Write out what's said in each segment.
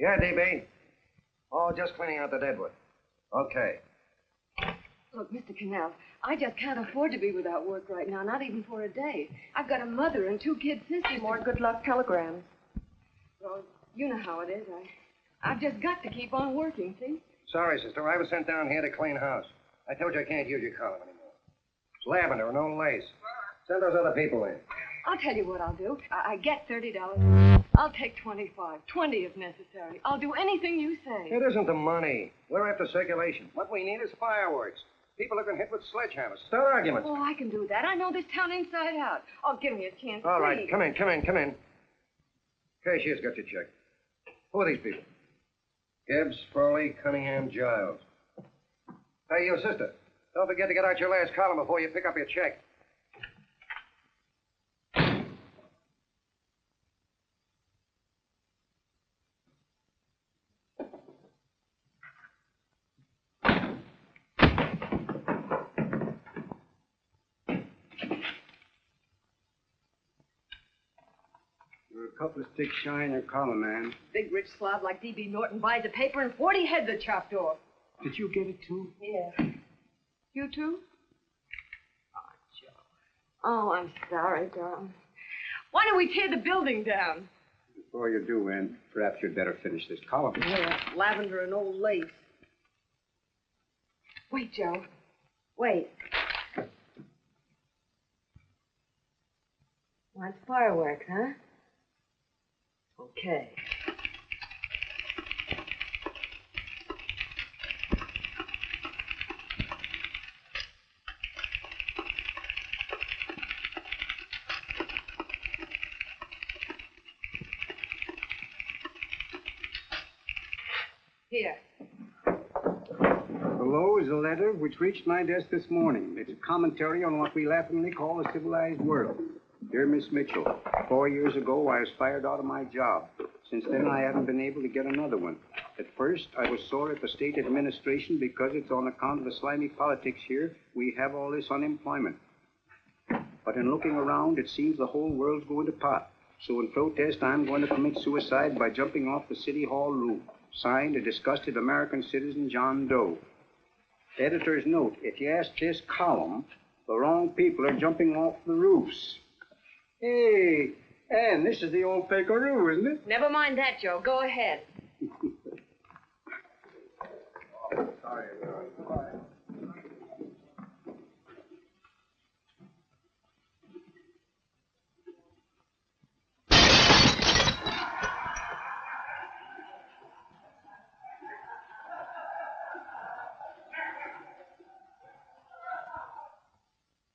Yeah, DB. Oh, just cleaning out the deadwood. Okay. Look, Mr. Cannell, I just can't afford to be without work right now, not even for a day. I've got a mother and 2 kid sisters. More good luck telegrams. Well, you know how it is. I've just got to keep on working, see? Sorry, sister. I was sent down here to clean house. I told you I can't use your column anymore. It's lavender and no lace. Send those other people in. I'll tell you what I'll do. I get $30. I'll take 25. 20 if necessary. I'll do anything you say. It isn't the money. We're after circulation. What we need is fireworks. People have been hit with sledgehammers. Start arguments. Oh, I can do that. I know this town inside out. Oh, give me a chance, All right, please. come in. Cashier's got your check. Who are these people? Gibbs, Frawley, Cunningham, Giles. Hey, you sister. Don't forget to get out your last column before you pick up your check. A couple of sticks shy in your column, man. Big rich slob like D.B. Norton buys a paper and 40 heads are chopped off. Did you get it, too? Yeah. You too? Oh, Joe. Oh, I'm sorry, darling. Why don't we tear the building down? Before you do, Ann, perhaps you'd better finish this column. Yeah, lavender and old lace. Wait, Joe. Wait. Want fireworks, huh? Okay. Here. Below is a letter which reached my desk this morning. It's a commentary on what we laughingly call a civilized world. Dear Miss Mitchell, 4 years ago, I was fired out of my job. Since then, I haven't been able to get another one. At first, I was sore at the state administration because it's on account of the slimy politics here we have all this unemployment. But in looking around, it seems the whole world's going to pot. So in protest, I'm going to commit suicide by jumping off the City Hall roof. Signed, a disgusted American citizen, John Doe. Editor's note, if you ask this column, the wrong people are jumping off the roofs. Hey, Ann, this is the old Pekaroo, isn't it? Never mind that, Joe. Go ahead. Sorry.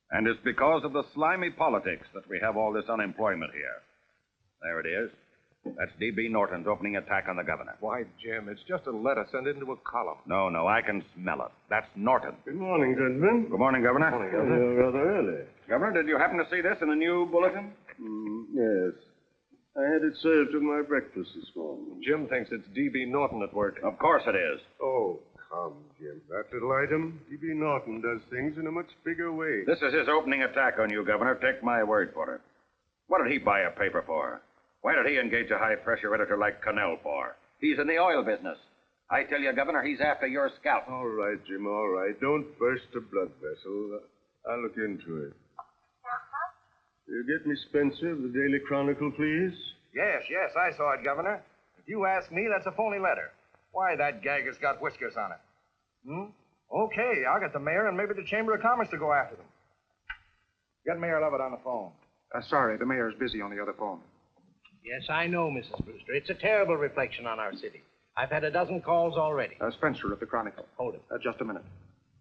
And it's because of the slimy politics that we have all this unemployment here. There it is. That's D.B. Norton's opening attack on the governor. Why, Jim, it's just a letter sent into a column. No, I can smell it. That's Norton. Good morning, gentlemen. Good morning, Governor. Good morning, Governor. You're rather early. Governor, did you happen to see this in the new bulletin? Yes. I had it served with my breakfast this morning. Jim thinks it's D.B. Norton at work. Of course it is. Oh, come, Jim. That little item, D.B. Norton does things in a much bigger way. This is his opening attack on you, Governor. Take my word for it. What did he buy a paper for? Why did he engage a high-pressure editor like Cannell for? He's in the oil business. I tell you, Governor, he's after your scalp. All right, Jim, all right. Don't burst a blood vessel. I'll look into it. You get me Spencer of the Daily Chronicle, please? Yes, I saw it, Governor. If you ask me, that's a phony letter. Why, that gag has got whiskers on it. Okay, I'll get the mayor and maybe the Chamber of Commerce to go after them. Get Mayor Lovett on the phone. Sorry, the mayor's busy on the other phone. Yes, I know, Mrs. Brewster. It's a terrible reflection on our city. I've had a dozen calls already. Spencer of the Chronicle. Hold it. Just a minute.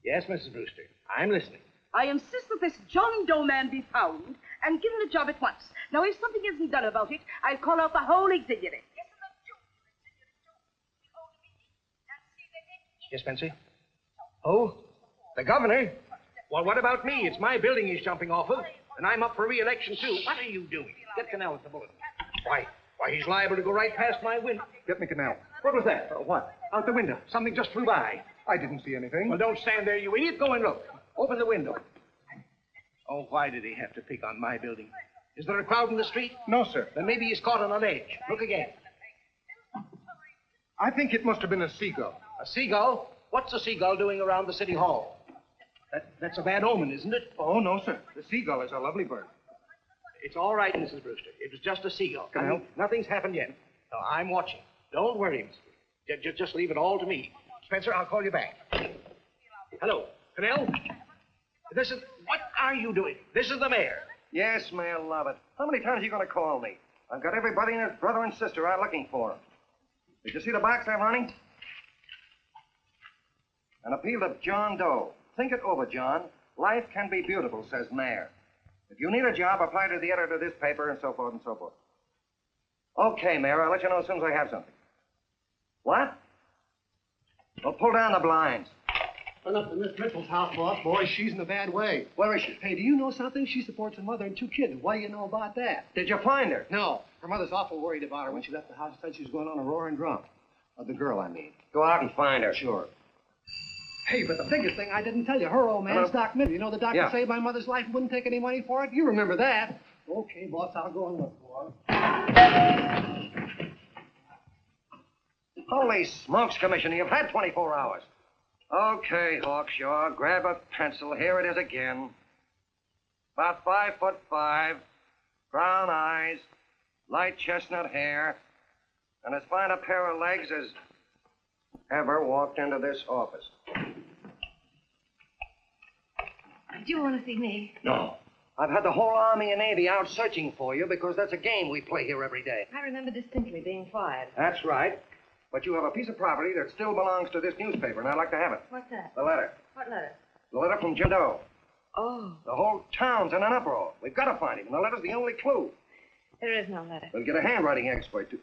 Yes, Mrs. Brewster. I'm listening. I insist that this John Doe man be found and given a job at once. Now, if something isn't done about it, I'll call out the whole executive. Yes, Spencer? Oh, the governor? Well, what about me? It's my building he's jumping off of, and I'm up for re-election, too. What are you doing? Get Cannell at the bulletin. Why, he's liable to go right past my window. Get me Cannell. What was that? What? Out the window. Something just flew by. I didn't see anything. Well, don't stand there, you idiot. Go and look. Open the window. Oh, why did he have to pick on my building? Is there a crowd in the street? No, sir. Then maybe he's caught on a ledge. Look again. I think it must have been a seagull. A seagull? What's a seagull doing around the city hall? That's a bad omen, isn't it? Oh, no, sir. The seagull is a lovely bird. It's all right, Mrs. Brewster. It was just a seagull. Nothing's happened yet. No, I'm watching. Don't worry, Mr. Just leave it all to me. Spencer, I'll call you back. Hello, Canell? What are you doing? This is the mayor. Yes, Mayor Lovett. How many times are you going to call me? I've got everybody and his brother and sister out looking for him. Did you see the box I'm running? An appeal to John Doe. Think it over, John. Life can be beautiful, says Mayor. If you need a job, apply to the editor of this paper, and so forth and so forth. Okay, Mayor, I'll let you know as soon as I have something. What? Well, pull down the blinds. Run up to Miss Mitchell's house, boss. Boy, she's in a bad way. Where is she? Hey, do you know something? She supports a mother and 2 kids. What do you know about that? Did you find her? No. Her mother's awful worried about her. When she left the house, she said she was going on a roaring drunk. The girl, I mean. Go out and find her. Sure. Hey, but the biggest thing I didn't tell you, her old man's Doc Mitchell. You know the doctor saved my mother's life and wouldn't take any money for it? You remember that. Okay, boss, I'll go and look for her. Holy smokes, Commissioner, you've had 24 hours. Okay, Hawkshaw, grab a pencil. Here it is again. About 5'5", brown eyes, light chestnut hair, and as fine a pair of legs as ever walked into this office. Do you want to see me? No. I've had the whole Army and Navy out searching for you because that's a game we play here every day. I remember distinctly being fired. That's right. But you have a piece of property that still belongs to this newspaper, and I'd like to have it. What's that? The letter. What letter? The letter from John Doe. Oh. The whole town's in an uproar. We've got to find him, and the letter's the only clue. There is no letter. We'll get a handwriting expert to...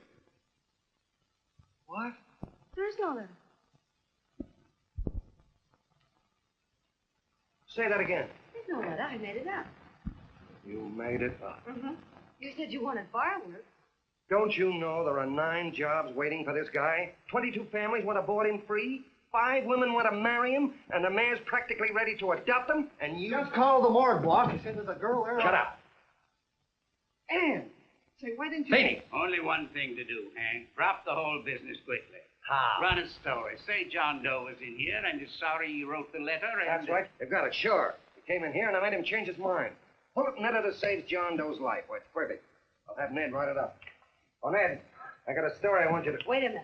What? There is no letter. Say that again. There's no letter. I made it up. You made it up. Mm-hmm. You said you wanted fireworks. Don't you know there are 9 jobs waiting for this guy? 22 families want to board him free. 5 women want to marry him, and the mayor's practically ready to adopt him, and you... Just call the morgue, boss. He said there's a girl there. Shut up. Ann, say, why didn't you... Feeney. Only one thing to do, Hank. Drop the whole business quickly. How? Run a story. Say John Doe was in here and is sorry he wrote the letter and... That's right. They've got it, sure. He came in here, and I made him change his mind. Pull it, an editor saves John Doe's life. Well, it's perfect. I'll have Ned write it up. Oh, Ned, I got a story I want you to... Wait a minute.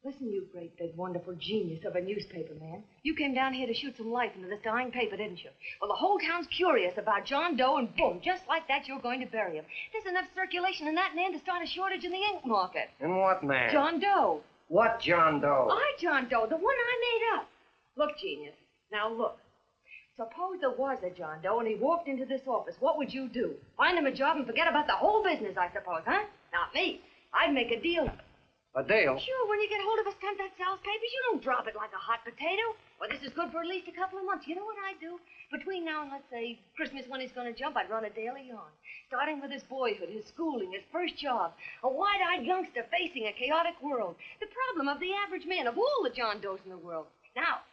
Listen, you great, big, wonderful genius of a newspaper man. You came down here to shoot some life into this dying paper, didn't you? Well, the whole town's curious about John Doe, and boom, just like that, you're going to bury him. There's enough circulation in that man to start a shortage in the ink market. In what man? John Doe. What John Doe? John Doe, the one I made up. Look, genius. Now, look. Suppose there was a John Doe and he walked into this office. What would you do? Find him a job and forget about the whole business, I suppose, huh? Not me. I'd make a deal. A deal? Sure, when you get hold of a stunt that sells papers, you don't drop it like a hot potato. Well, this is good for at least a couple of months. You know what I'd do? Between now and, let's say, Christmas when he's going to jump, I'd run a daily on. Starting with his boyhood, his schooling, his first job. A wide-eyed youngster facing a chaotic world. The problem of the average man, of all the John Does in the world. Now,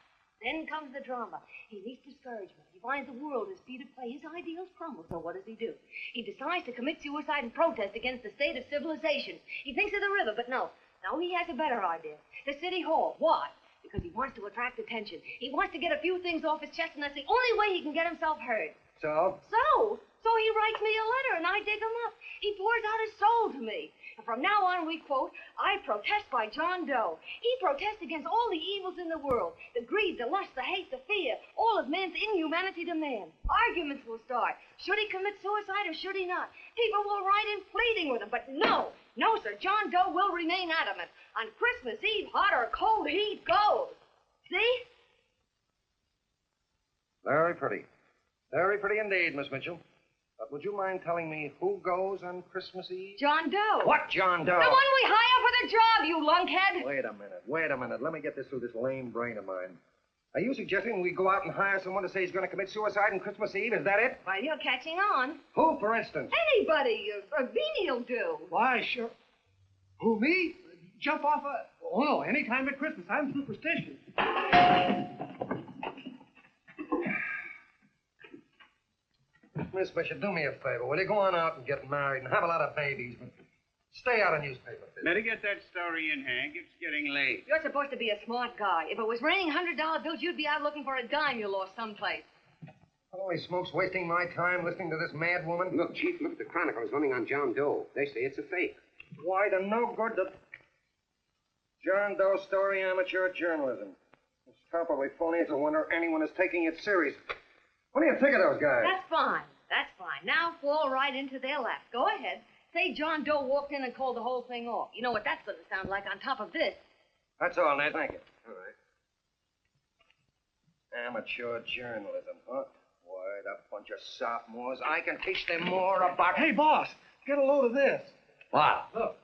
then comes the drama. He meets discouragement. He finds the world is free to play. His ideals crumble. So what does he do? He decides to commit suicide and protest against the state of civilization. He thinks of the river, but no. No, he has a better idea. The city hall. Why? Because he wants to attract attention. He wants to get a few things off his chest, and that's the only way he can get himself heard. So? So he writes me a letter, and I dig him up. He pours out his soul to me. And from now on, we quote, I protest by John Doe. He protests against all the evils in the world. The greed, the lust, the hate, the fear. All of man's inhumanity to man. Arguments will start. Should he commit suicide or should he not? People will write in pleading with him. But no, sir. John Doe will remain adamant. On Christmas Eve, hot or cold, he goes. See? Very pretty. Very pretty indeed, Miss Mitchell. But would you mind telling me who goes on Christmas Eve? John Doe. What John Doe? The one we hire for the job, you lunkhead. Wait a minute. Let me get this through this lame brain of mine. Are you suggesting we go out and hire someone to say he's going to commit suicide on Christmas Eve? Is that it? Well, you're catching on. Who, for instance? Anybody. Beanie will do. Why, sure. Who, me? Jump off a... Oh, no, any time at Christmas. I'm superstitious. Miss Bishop, do me a favor. Will you go on out and get married and have a lot of babies? But Stay out of newspaper business. Better get that story in, Hank. It's getting late. You're supposed to be a smart guy. If it was raining $100 bills, you'd be out looking for a dime you lost someplace. Holy smokes, wasting my time listening to this mad woman. Look, Chief, look at the Chronicles running on John Doe. They say it's a fake. Why, the no good to... John Doe story, amateur journalism. It's probably phony. It's a wonder anyone is taking it serious. What do you think of those guys? That's fine. That's fine. Now fall right into their laps. Go ahead. Say John Doe walked in and called the whole thing off. You know what that's going to sound like on top of this. That's all, Ned. Thank you. All right. Amateur journalism, huh? Why, that bunch of sophomores. I can teach them more about... Hey, boss, get a load of this. What? Look.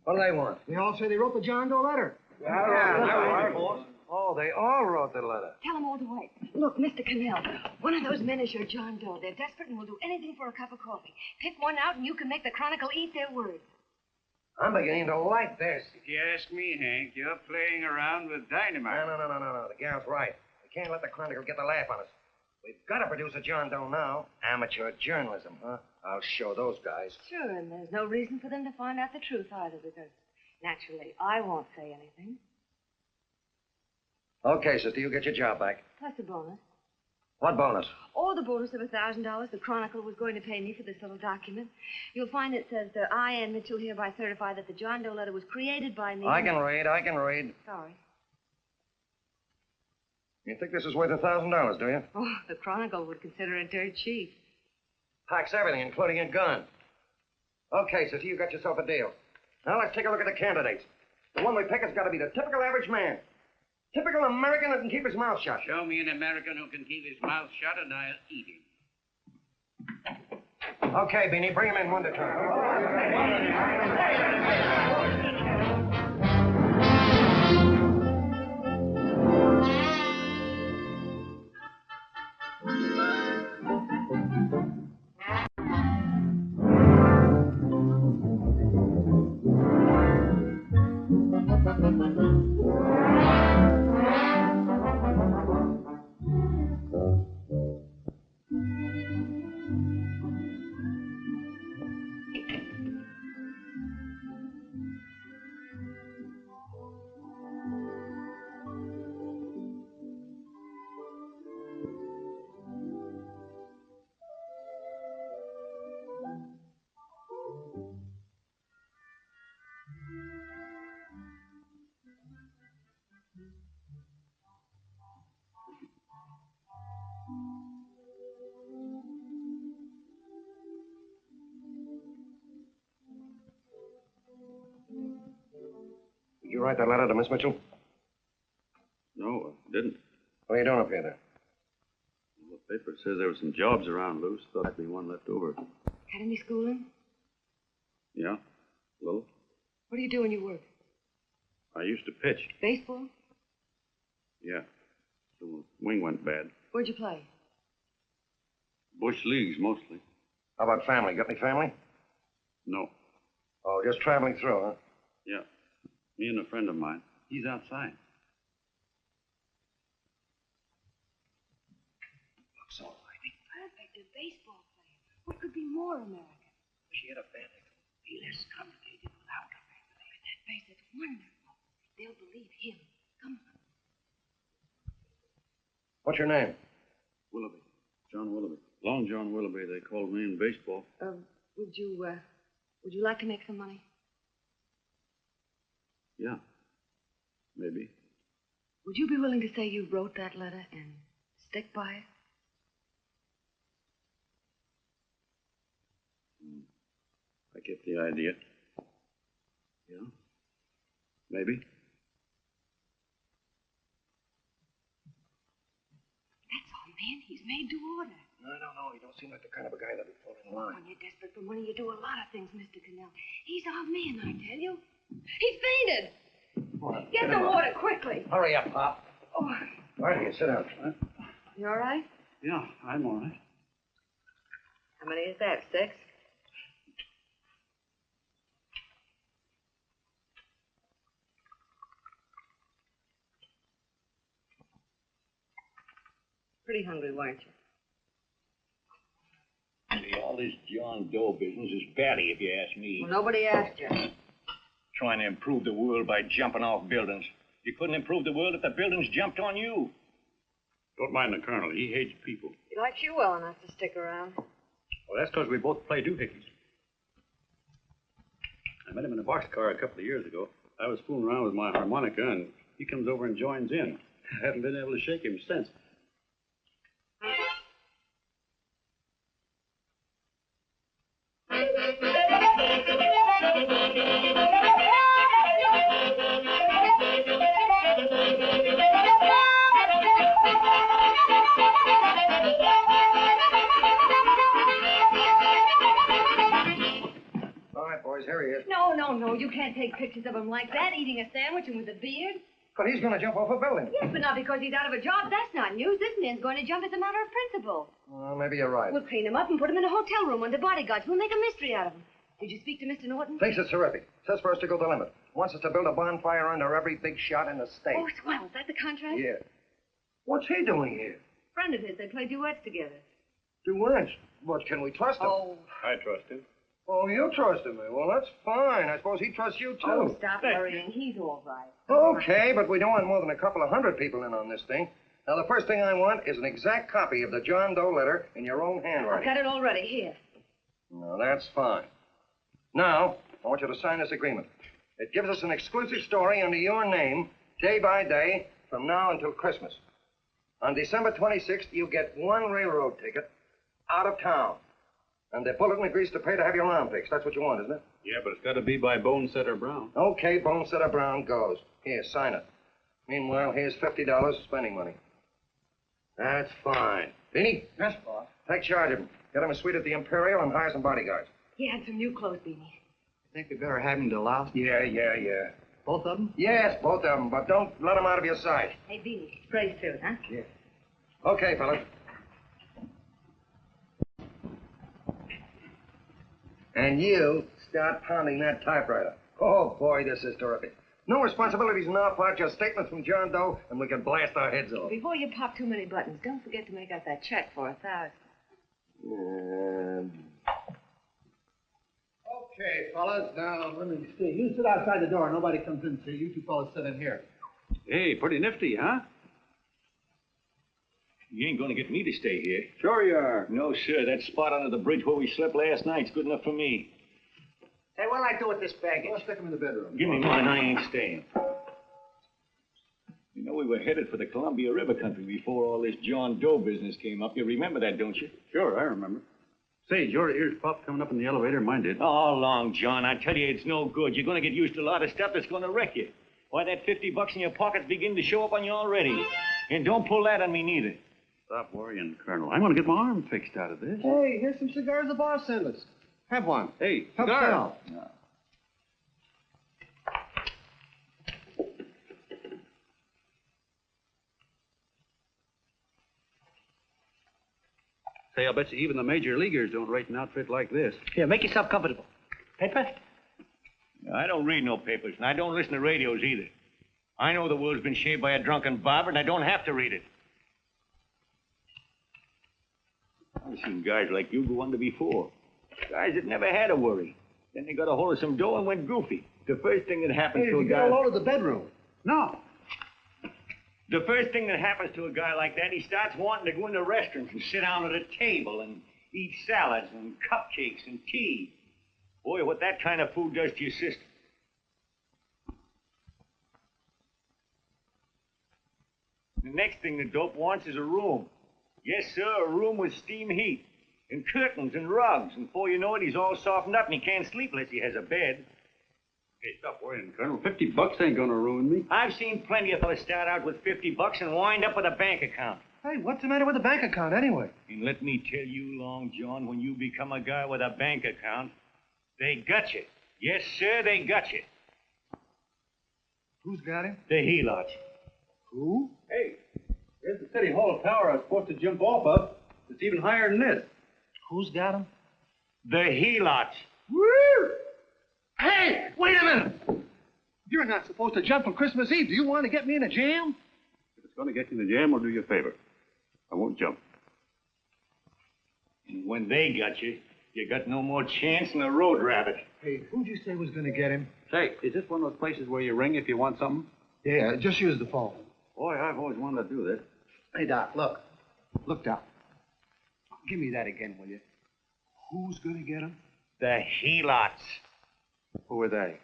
What do they want? They all say they wrote the John Doe letter. Yeah, boss. Oh, they all wrote the letter. Tell them all to wait. Look, Mr. Cannell, one of those men is your John Doe. They're desperate and will do anything for a cup of coffee. Pick one out and you can make the Chronicle eat their words. I'm beginning to like this. If you ask me, Hank, you're playing around with dynamite. No. The gal's right. We can't let the Chronicle get the laugh on us. We've got to produce a John Doe now. Amateur journalism, huh? I'll show those guys. Sure, and there's no reason for them to find out the truth either, because naturally I won't say anything. Okay, sister, you get your job back. Plus a bonus. What bonus? Or the bonus of $1,000 the Chronicle was going to pay me for this little document. You'll find it says that I, Ann Mitchell, hereby certify that the John Doe letter was created by me. I can read. Sorry. You think this is worth $1,000, do you? Oh, the Chronicle would consider it dirt cheap. Packs everything, including a gun. Okay, sister, you got yourself a deal. Now let's take a look at the candidates. The one we pick has got to be the typical average man. Typical American that can keep his mouth shut. Show me an American who can keep his mouth shut and I'll eat him. Okay, Beanie, bring him in one at a time. Did you write that letter to Miss Mitchell? No, I didn't. What are you doing up here, then? Well, the paper says there were some jobs around loose. Thought there'd be one left over. Had any schooling? Yeah, a little. What do you do when you work? I used to pitch. Baseball? Yeah. So the wing went bad. Where'd you play? Bush leagues, mostly. How about family? Got any family? No. Oh, just traveling through, huh? Yeah. Me and a friend of mine. He's outside. Looks all right. Perfect, a baseball player. What could be more American? She had a family. Be less complicated without a family. Look at that face. It's wonderful. They'll believe him. Come on. What's your name? Willoughby. John Willoughby. Long John Willoughby, they called me in baseball. Would you like to make some money? Yeah. Maybe. Would you be willing to say you wrote that letter and stick by it? I get the idea. Yeah. Maybe. That's all, man. He's made to order. I don't know. He don't seem like the kind of a guy that'd fall in line. When you're desperate for money, you do a lot of things, Mr. Cannell. He's our man, I tell you. He's fainted. What? Get the water quickly. Hurry up, Pop. Oh. All right, here, sit down. You all right? Yeah, I'm all right. How many is that, 6? Pretty hungry, weren't you? Hey, all this John Doe business is batty, if you ask me. Well, nobody asked you. Trying to improve the world by jumping off buildings. You couldn't improve the world if the buildings jumped on you. Don't mind the colonel. He hates people. He likes you well enough to stick around. Well, that's because we both play doohickeys. I met him in a boxcar a couple of years ago. I was fooling around with my harmonica, and he comes over and joins in. I haven't been able to shake him since. All right, boys, here he is. No, you can't take pictures of him like that, eating a sandwich and with a beard. But he's going to jump off a building. Yes, but not because he's out of a job. That's not news. This man's going to jump as a matter of principle. Well, maybe you're right. We'll clean him up and put him in a hotel room under bodyguards. We'll make a mystery out of him. Did you speak to Mr. Norton? Thinks it's terrific. Says for us to go the limit. Wants us to build a bonfire under every big shot in the state. Oh, swell. Is that the contract? Yeah. What's he doing here? Friend of his. They play duets together. Duets? But can we trust him? Oh. I trust him. Oh, you trust him. Well, that's fine. I suppose he trusts you, too. Oh, stop worrying. He's all right. Okay, but we don't want more than a couple of hundred people in on this thing. Now, the first thing I want is an exact copy of the John Doe letter in your own handwriting. I've got it already. Here. No, that's fine. Now, I want you to sign this agreement. It gives us an exclusive story under your name, day by day, from now until Christmas. On December 26th, you get one railroad ticket out of town. And the bulletin agrees to pay to have your arm fixed. That's what you want, isn't it? Yeah, but it's got to be by Bonesetter Brown. Okay, Bonesetter Brown goes. Here, sign it. Meanwhile, here's $50 spending money. That's fine. Beanie? Yes, boss. Take charge of him. Get him a suite at the Imperial and hire some bodyguards. He had some new clothes, Beanie. I think we better have him to louse. Yeah. Both of them? Yes, both of them, but don't let them out of your sight. Hey, Beanie, spray suit, huh? Yeah. Okay, fellas. And you start pounding that typewriter. Oh, boy, this is terrific. No responsibilities on our part, just statements from John Doe, and we can blast our heads off. Before you pop too many buttons, don't forget to make out that check for $1,000. Okay, fellas, now let me see. You sit outside the door. Nobody comes in, see. You two fellas sit in here. Hey, pretty nifty, huh? You ain't going to get me to stay here. Sure you are. No, sir. That spot under the bridge where we slept last night's good enough for me. Hey, what'll I do with this baggage? Let's stick him in the bedroom. Give me mine. I ain't staying. You know, we were headed for the Columbia River country before all this John Doe business came up. You remember that, don't you? Sure, I remember. Say, your ears popped coming up in the elevator. Mine did. All along, John. I tell you, it's no good. You're going to get used to a lot of stuff that's going to wreck you. Why, that $50 in your pocket's beginning to show up on you already. And don't pull that on me, neither. Stop worrying, Colonel. I'm going to get my arm fixed out of this. Hey, here's some cigars the boss sent us. Have one. Hey, Help cigar. sell. No. Say, I'll bet you even the major leaguers don't rate an outfit like this. Here, make yourself comfortable. Paper? I don't read no papers, and I don't listen to radios either. I know the world's been shaped by a drunken barber, and I don't have to read it. I've seen guys like you go under before. Guys that never had a worry. Then they got a hold of some dough and went goofy. The first thing that happens Hey, to a you guy... get a load of the bedroom. No. The first thing that happens to a guy like that, he starts wanting to go into restaurants and sit down at a table and eat salads and cupcakes and tea. Boy, what that kind of food does to your system. The next thing the dope wants is a room. Yes, sir, a room with steam heat and curtains and rugs. And before you know it, he's all softened up and he can't sleep unless he has a bed. Hey, stop worrying, Colonel. $50 ain't going to ruin me. I've seen plenty of fellas start out with $50 and wind up with a bank account. Hey, what's the matter with the bank account anyway? And let me tell you, Long John, when you become a guy with a bank account, they got you. Yes, sir, they got you. Who's got him? The helots. Who? Hey, here's the city hall tower I was supposed to jump off of. It's even higher than this. Who's got him? The helots. Woo! Hey, wait a minute. You're not supposed to jump on Christmas Eve. Do you want to get me in a jam? If it's going to get you in the jam, I'll do you a favor. I won't jump. And when they got you, you got no more chance than a road rabbit. Hey, who'd you say was going to get him? Say, is this one of those places where you ring if you want something? Yeah, just use the phone. Boy, I've always wanted to do this. Hey, Doc, look. Look, Doc. Give me that again, will you? Who's going to get him? The helots. Who are they?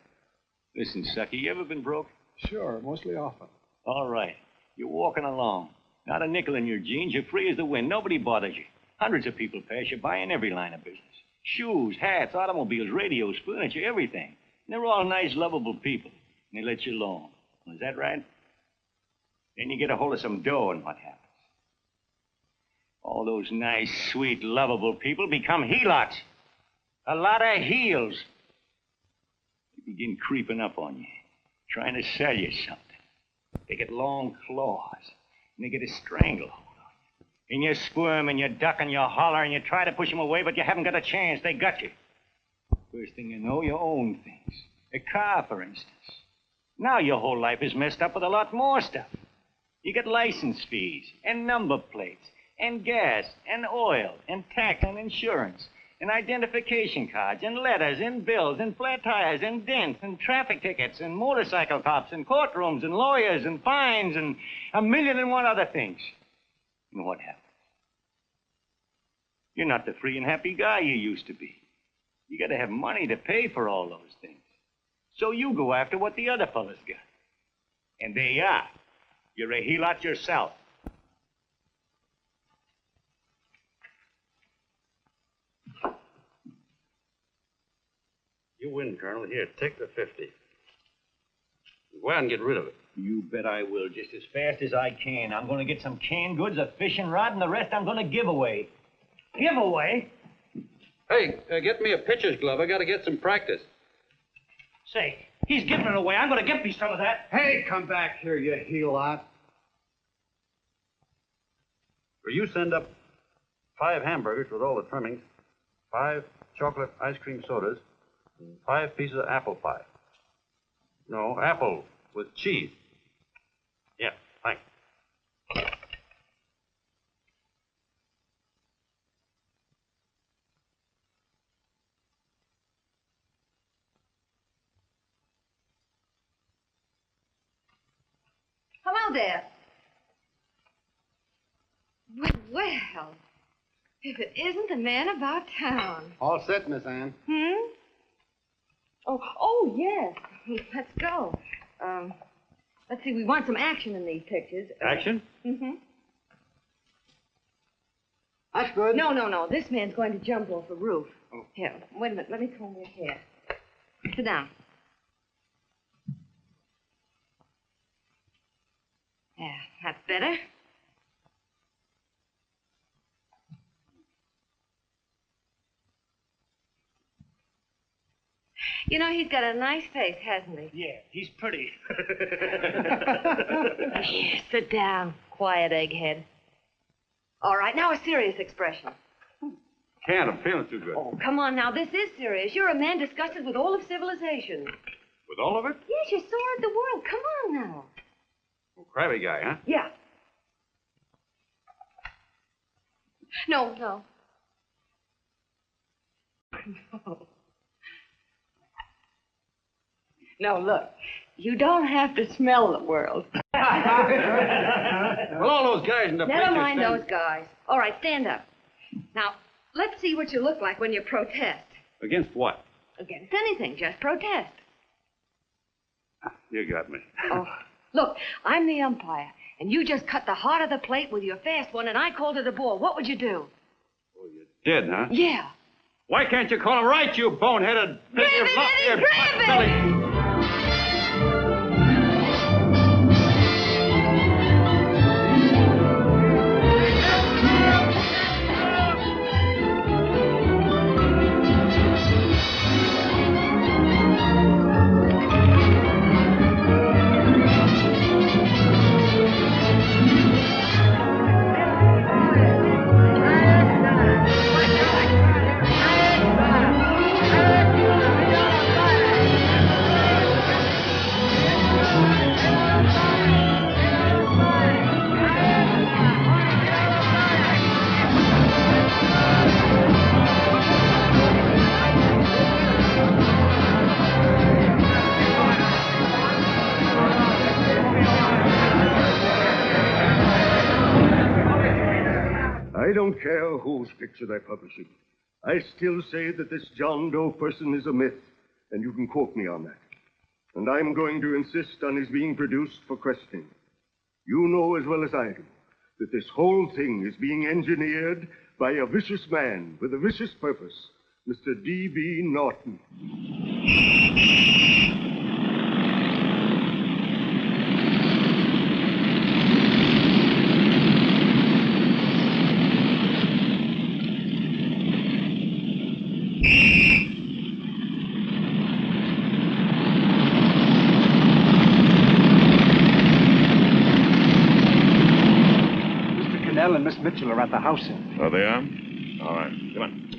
Listen, sucker, you ever been broke? Sure, mostly often. All right. You're walking along. Not a nickel in your jeans. You're free as the wind. Nobody bothers you. Hundreds of people pass you by in every line of business. Shoes, hats, automobiles, radios, furniture, everything. And they're all nice, lovable people. And they let you alone. Is that right? Then you get a hold of some dough, and what happens? All those nice, sweet, lovable people become helots. A lot of heels. They begin creeping up on you, trying to sell you something. They get long claws, and they get a stranglehold on you. And you squirm, and you duck, and you holler, and you try to push them away, but you haven't got a chance. They got you. First thing you know, you own things. A car, for instance. Now your whole life is messed up with a lot more stuff. You get license fees, and number plates, and gas, and oil, and tax, and insurance, and identification cards, and letters, and bills, and flat tires, and dents, and traffic tickets, and motorcycle cops, and courtrooms, and lawyers, and fines, and 1,000,001 other things. And what happens? You're not the free and happy guy you used to be. You got to have money to pay for all those things. So you go after what the other fellas got. And there you are. You're a helot yourself. You win, Colonel. Here, take the 50. Go out and get rid of it. You bet I will, just as fast as I can. I'm going to get some canned goods, a fishing rod, and the rest I'm going to give away. Give away? Hey, get me a pitcher's glove. I got to get some practice. Say, he's giving it away. I'm going to get me some of that. Hey, come back here, you helot. Or you send up 5 hamburgers with all the trimmings, 5 chocolate ice cream sodas, and 5 pieces of apple pie. No, apple with cheese. Yeah, thanks. Hello there. Well, if it isn't the man about town. All set, Miss Anne. Oh, yes. Let's go. Let's see, we want some action in these pictures. Action? Mm-hmm. That's good. No. This man's going to jump off a roof. Oh. Here, wait a minute. Let me comb your hair. Sit down. Yeah, that's better. You know, he's got a nice face, hasn't he? Yeah, he's pretty. Here, sit down. Quiet, egghead. All right, now a serious expression. Can't. I'm feeling too good. Oh, come on now. This is serious. You're a man disgusted with all of civilization. With all of it? Yes, you saw the world. Come on now. Oh, crabby guy, huh? Yeah. No. No, look. You don't have to smell the world. Well, all those guys in the picture. Never mind those guys. All right, stand up. Now, let's see what you look like when you protest. Against what? Against anything. Just protest. You got me. Oh, look, I'm the umpire, and you just cut the heart of the plate with your fast one, and I called it a ball. What would you do? Oh, you did, huh? Yeah. Why can't you call him right, you boneheaded... Grab it, Eddie, grab it! care whose picture they're publishing. I still say that this John Doe person is a myth, and you can quote me on that. And I'm going to insist on his being produced for questioning. You know as well as I do that this whole thing is being engineered by a vicious man with a vicious purpose, Mr. D.B. Norton. And Miss Mitchell are at the house, sir. Oh, they are? All right. Come on.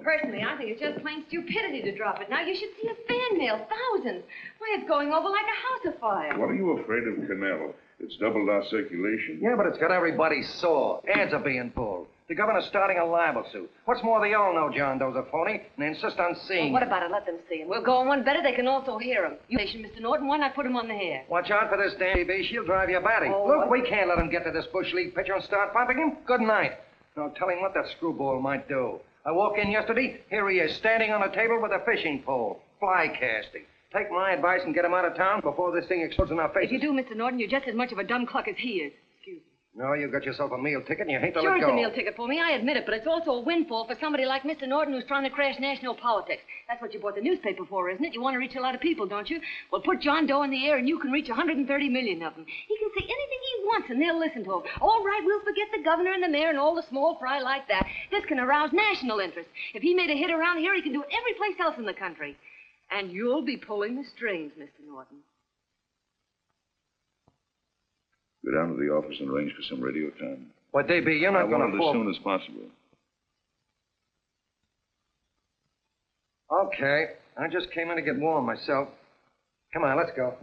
Personally, I think it's just plain stupidity to drop it. Now, you should see a fan mail, thousands. Why, it's going over like a house afire. What are you afraid of, Canelo? It's doubled our circulation. Yeah, but it's got everybody sore. Ads are being pulled. The governor's starting a libel suit. What's more, they all know John Doe's a phony, and they insist on seeing Well, what him. about it? Let them see him. We'll go on one better. They can also hear him. You, Mr. Norton, why not put him on the hair? Watch out for this damn DB. She'll drive you batty. Oh, Look, what? we can't let him get to this Bush League pitcher and start pumping him. Good night. Now, tell him what that screwball might do. I walk in yesterday, here he is, standing on a table with a fishing pole, fly casting. Take my advice and get him out of town before this thing explodes in our faces. If you do, Mr. Norton, you're just as much of a dumb cluck as he is. Excuse me. No, you got yourself a meal ticket and you hate to Sure, let it's go. a meal ticket for me, I admit it, but it's also a windfall for somebody like Mr. Norton who's trying to crash national politics. That's what you bought the newspaper for, isn't it? You want to reach a lot of people, don't you? Well, put John Doe in the air and you can reach 130 million of them. He can say anything he wants and they'll listen to him. All right, we'll forget the governor and the mayor and all the small fry like that. This can arouse national interest. If he made a hit around here, he can do it every place else in the country. And you'll be pulling the strings, Mr. Norton. Go down to the office and arrange for some radio time. Well, DB, you're not going I to want it fall. as soon as possible. Okay. I just came in to get warm myself. Come on, let's go.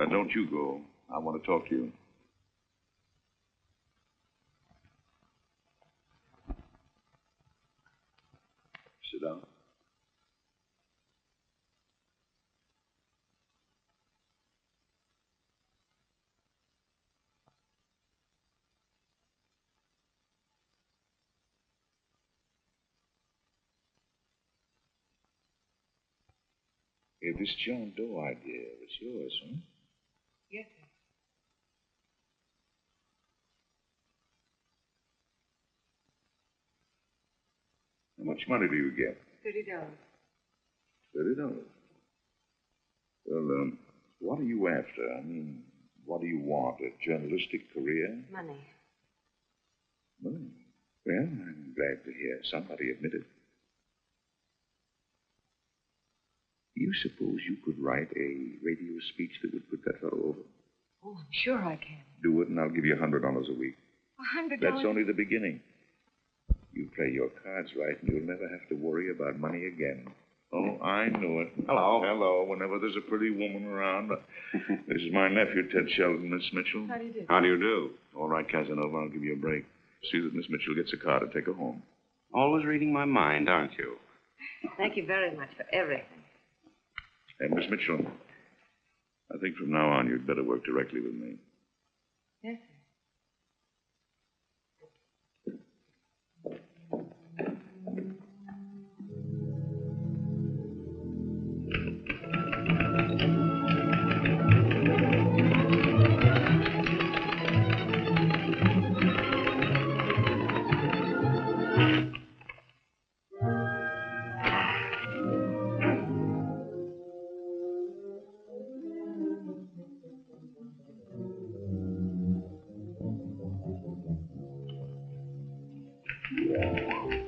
Don't you go. I want to talk to you. Sit down. Hey, this John Doe idea was yours, huh? Yes, sir. How much money do you get? $30. $30. Well, what are you after? I mean, what do you want? A journalistic career? Money. Money? Well, I'm glad to hear somebody admit it. You suppose you could write a radio speech that would put that fellow over? Oh, I'm sure I can. Do it, and I'll give you $100 a week. $100? That's only the beginning. You play your cards right, and you'll never have to worry about money again. Oh, I knew it. Hello. Hello. Whenever there's a pretty woman around. This is my nephew, Ted Sheldon, Miss Mitchell. How do you do? How do you do? All right, Casanova, I'll give you a break. See that Miss Mitchell gets a car to take her home. Always reading my mind, aren't you? Thank you very much for everything. And Miss Mitchell, I think from now on you'd better work directly with me. Yes, sir.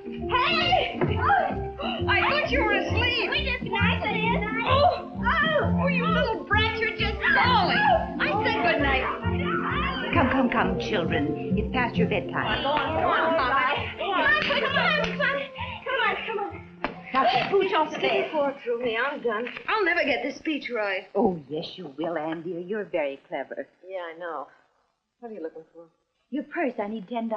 Hey! I thought you were asleep. We just nice it is. Oh, you little brat, you're just falling. I said good night. Come, children. It's past your bedtime. Go on, Mama. Come on. Now, scooch off the bed. Poor through me, I'm done. I'll never get this speech right. Oh, yes, you will, Ann, dear. You're very clever. Yeah, I know. What are you looking for? Your purse, I need $10.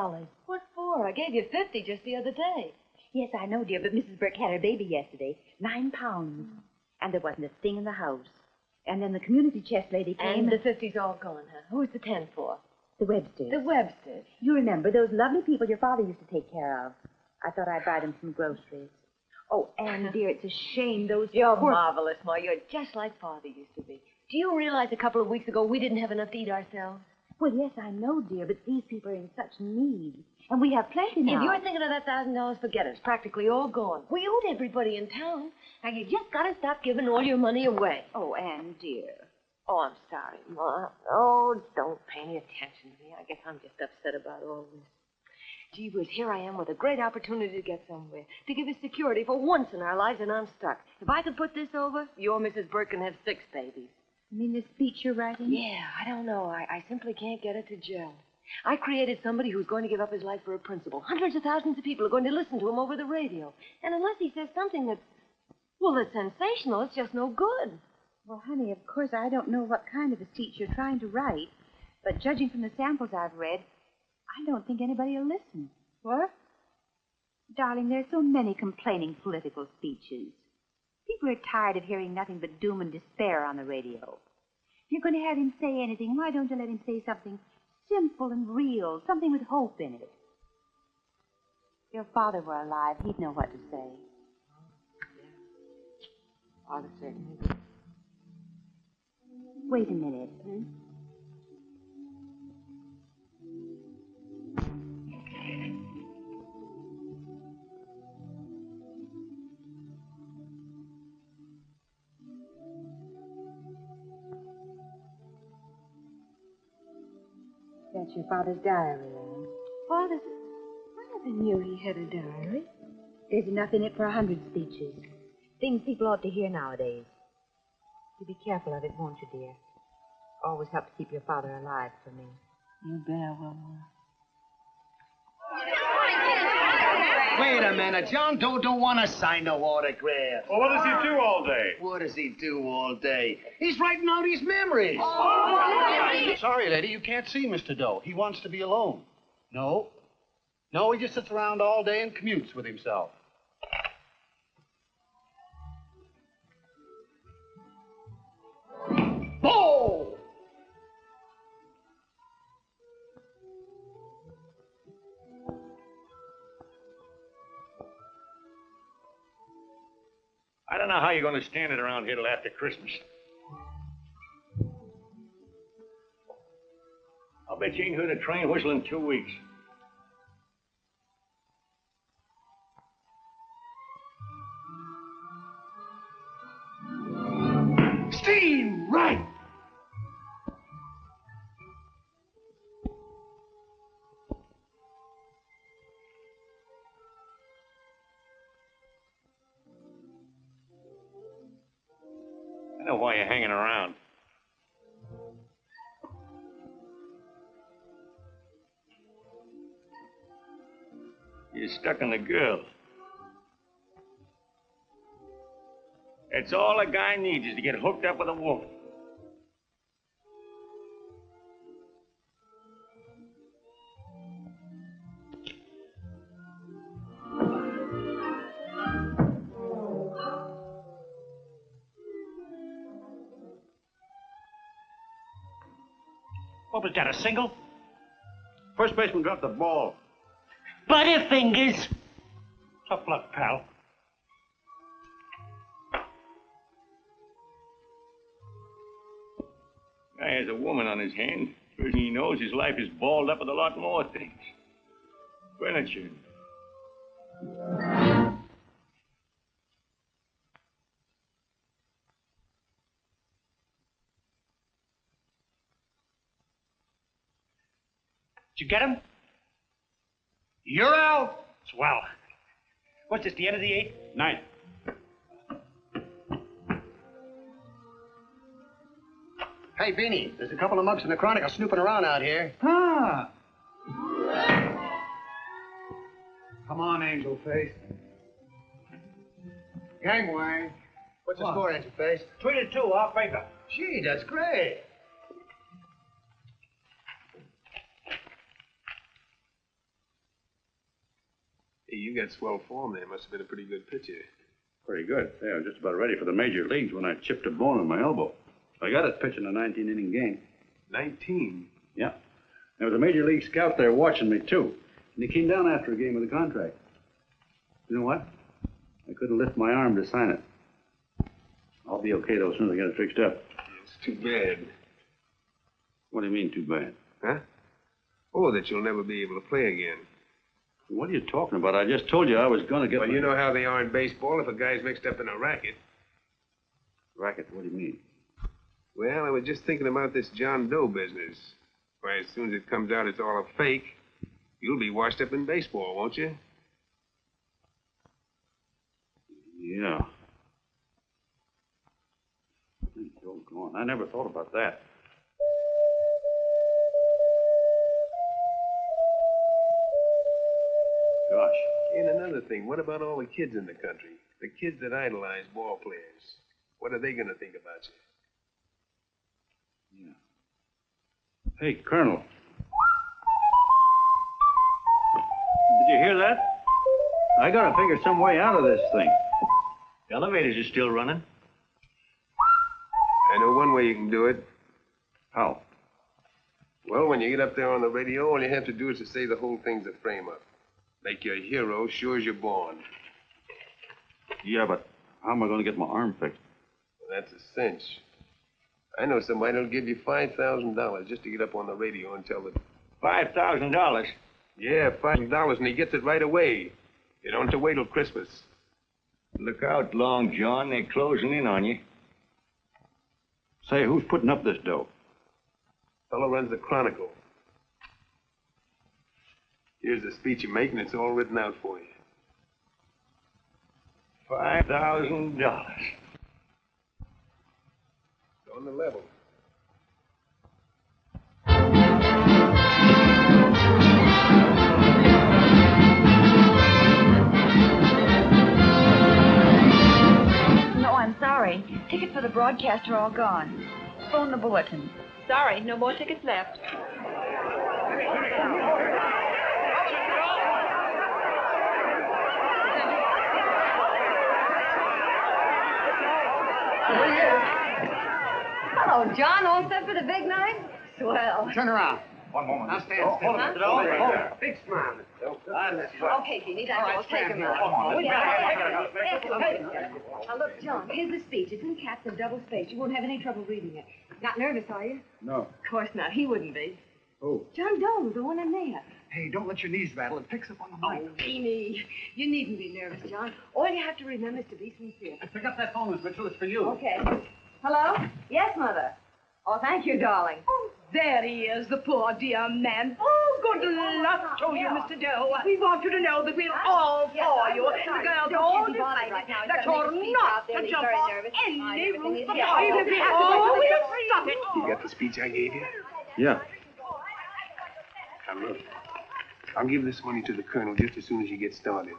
What for? I gave you 50 just the other day. Yes, I know, dear, but Mrs. Burke had her baby yesterday. 9 pounds. And there wasn't a thing in the house. And then the community chest lady came. And the 50's all gone, huh? Who's the 10 for? The Websters. The Websters. You remember those lovely people your father used to take care of. I thought I'd buy them some groceries. Oh, Anne, dear, it's a shame those You're poor... marvelous, Ma. You're just like Father used to be. Do you realize a couple of weeks ago we didn't have enough to eat ourselves? Well, yes, I know, dear, but these people are in such need. And we have plenty now. If you're thinking of that $1,000, forget it. It's practically all gone. We owed everybody in town. Now, you just got to stop giving all your money away. Oh, Anne, dear. Oh, I'm sorry, Ma. Oh, don't pay any attention to me. I guess I'm just upset about all this. Gee whiz, here I am with a great opportunity to get somewhere, to give us security for once in our lives, and I'm stuck. If I could put this over, your Mrs. Burke can have 6 babies. You mean the speech you're writing? Yeah, I don't know. I simply can't get it to gel. I created somebody who's going to give up his life for a principle. Hundreds of thousands of people are going to listen to him over the radio. And unless he says something that's sensational, it's just no good. Well, honey, of course, I don't know what kind of a speech you're trying to write, but judging from the samples I've read, I don't think anybody will listen. What? Darling, there's so many complaining political speeches. People are tired of hearing nothing but doom and despair on the radio. If you're going to have him say anything, why don't you let him say something simple and real, something with hope in it? If your father were alive, he'd know what to say. Father certainly did. Wait a minute. That's your father's diary, Anne. Father's? I never knew he had a diary. There's enough in it for 100 speeches. Things people ought to hear nowadays. You be careful of it, won't you, dear? Always help to keep your father alive for me. You bet I will. Wait a minute. John Doe don't want to sign no autograph. Well, what does he do all day? What does he do all day? He's writing out his memories. Sorry, lady, you can't see Mr. Doe. He wants to be alone. No, he just sits around all day and commutes with himself. Oh! I don't know how you're going to stand it around here till after Christmas. I'll bet you ain't heard a train whistle in 2 weeks. Steam, right! I know why you're hanging around. You're stuck on the girl. That's all a guy needs is to get hooked up with a woman. What was that, a single? First baseman dropped the ball. Butterfingers. Tough luck, pal. Guy has a woman on his hand. First thing he knows, his life is balled up with a lot more things. Furniture. Did you get him? You're out. Swell. What's this, the end of the 8th? 9th. Hey, Beanie, there's a couple of mugs from the Chronicle snooping around out here. Ah. Come on, Angel Face. Gangway. What's the score, Angel Face? 3-2, off paper. Gee, that's great. Hey, you got swell form there. Must have been a pretty good pitcher. Pretty good. Yeah, I was just about ready for the major leagues when I chipped a bone in my elbow. I got it pitching a 19-inning game. 19? Yeah. There was a major league scout there watching me, too. And he came down after a game with a contract. You know what? I couldn't lift my arm to sign it. I'll be okay, though, as soon as I get it fixed up. It's too bad. What do you mean, too bad? Huh? Oh, that you'll never be able to play again. What are you talking about? I just told you I was going to get... Well, you know how they are in baseball if a guy's mixed up in a racket. Racket? What do you mean? Well, I was just thinking about this John Doe business. Why, as soon as it comes out it's all a fake, you'll be washed up in baseball, won't you? Yeah. Oh, go on. I never thought about that. Gosh. And another thing, what about all the kids in the country? The kids that idolize ball players. What are they going to think about you? Yeah. Hey, Colonel. Did you hear that? I got to figure some way out of this thing. The elevators are still running. I know one way you can do it. How? Well, when you get up there on the radio, all you have to do is to say the whole thing's a frame-up. Make you a hero sure as you're born. Yeah, but how am I going to get my arm fixed? Well, that's a cinch. I know somebody that'll give you $5,000 just to get up on the radio and tell the... $5,000? Yeah, $5,000, and he gets it right away. You don't have to wait till Christmas. Look out, Long John. They're closing in on you. Say, who's putting up this dough? Fellow runs the Chronicle. Here's the speech you make, and it's all written out for you. $5,000. On the level. No, I'm sorry. Tickets for the broadcast are all gone. Phone the bulletin. Sorry, no more tickets left. Hello, John. All set for the big night? Swell. Turn around. One moment. Now stand Oh, still. hold it. Hold Right it. there. Big smile. Okay, Jeannie, that's all. Take him out. Hold on. Now, look, John, here's the speech. It's in caps and double spaced. You won't have any trouble reading it. Not nervous, are you? No. Of course not. He wouldn't be. Who? John Doe, the one in there. Hey, don't let your knees rattle. It picks up on the mic. Oh, Beanie. You needn't be nervous, John. All you have to remember is to be sincere. Pick up that phone, Miss Mitchell. It's for you. Okay. Hello? Yes, Mother. Oh, thank you, darling. Oh, there he is, the poor dear man. Oh, good luck to you, Mr. Doe. We want you to know that we're all for you. The girls all decide right now. that you're not to jump off any roof. Even if we have to stop it. You got the speech I gave you? Yeah. Now, look. I'll give this money to the colonel just as soon as you get started.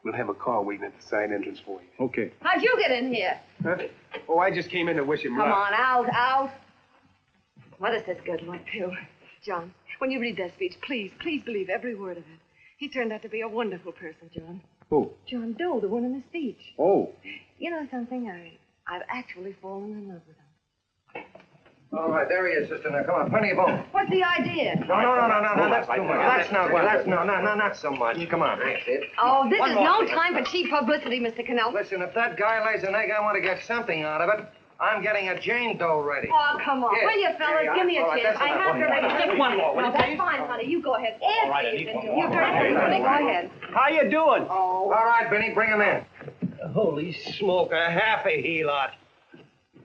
We'll have a car waiting at the side entrance for you. Okay. How'd you get in here? Huh? Oh, I just came in to wish him luck. Come on, out. Mother says good luck, too. John, when you read that speech, please believe every word of it. He turned out to be a wonderful person, John. Who? John Doe, the one in the speech. Oh. You know something? I've actually fallen in love with him. All right, there he is, sister. Now, come on, plenty of bone. What's the idea? No, that's too much. That's not so much. Come on. That's it. Oh, this is no time for cheap publicity, Mr. Cannell. Listen, if that guy lays an egg, I want to get something out of it. I'm getting a Jane Doe ready. Oh, come on. Here. Will you, fellas? Here you Give me a are. All right, chance. that's I enough. have to ready. Just one more, will No, you, that's please? fine, honey. You go ahead. All right, I need one more. You dirty, honey. Go ahead. How you doing? Oh. All right, Benny, bring him in. Holy smoke, a half a he-lot.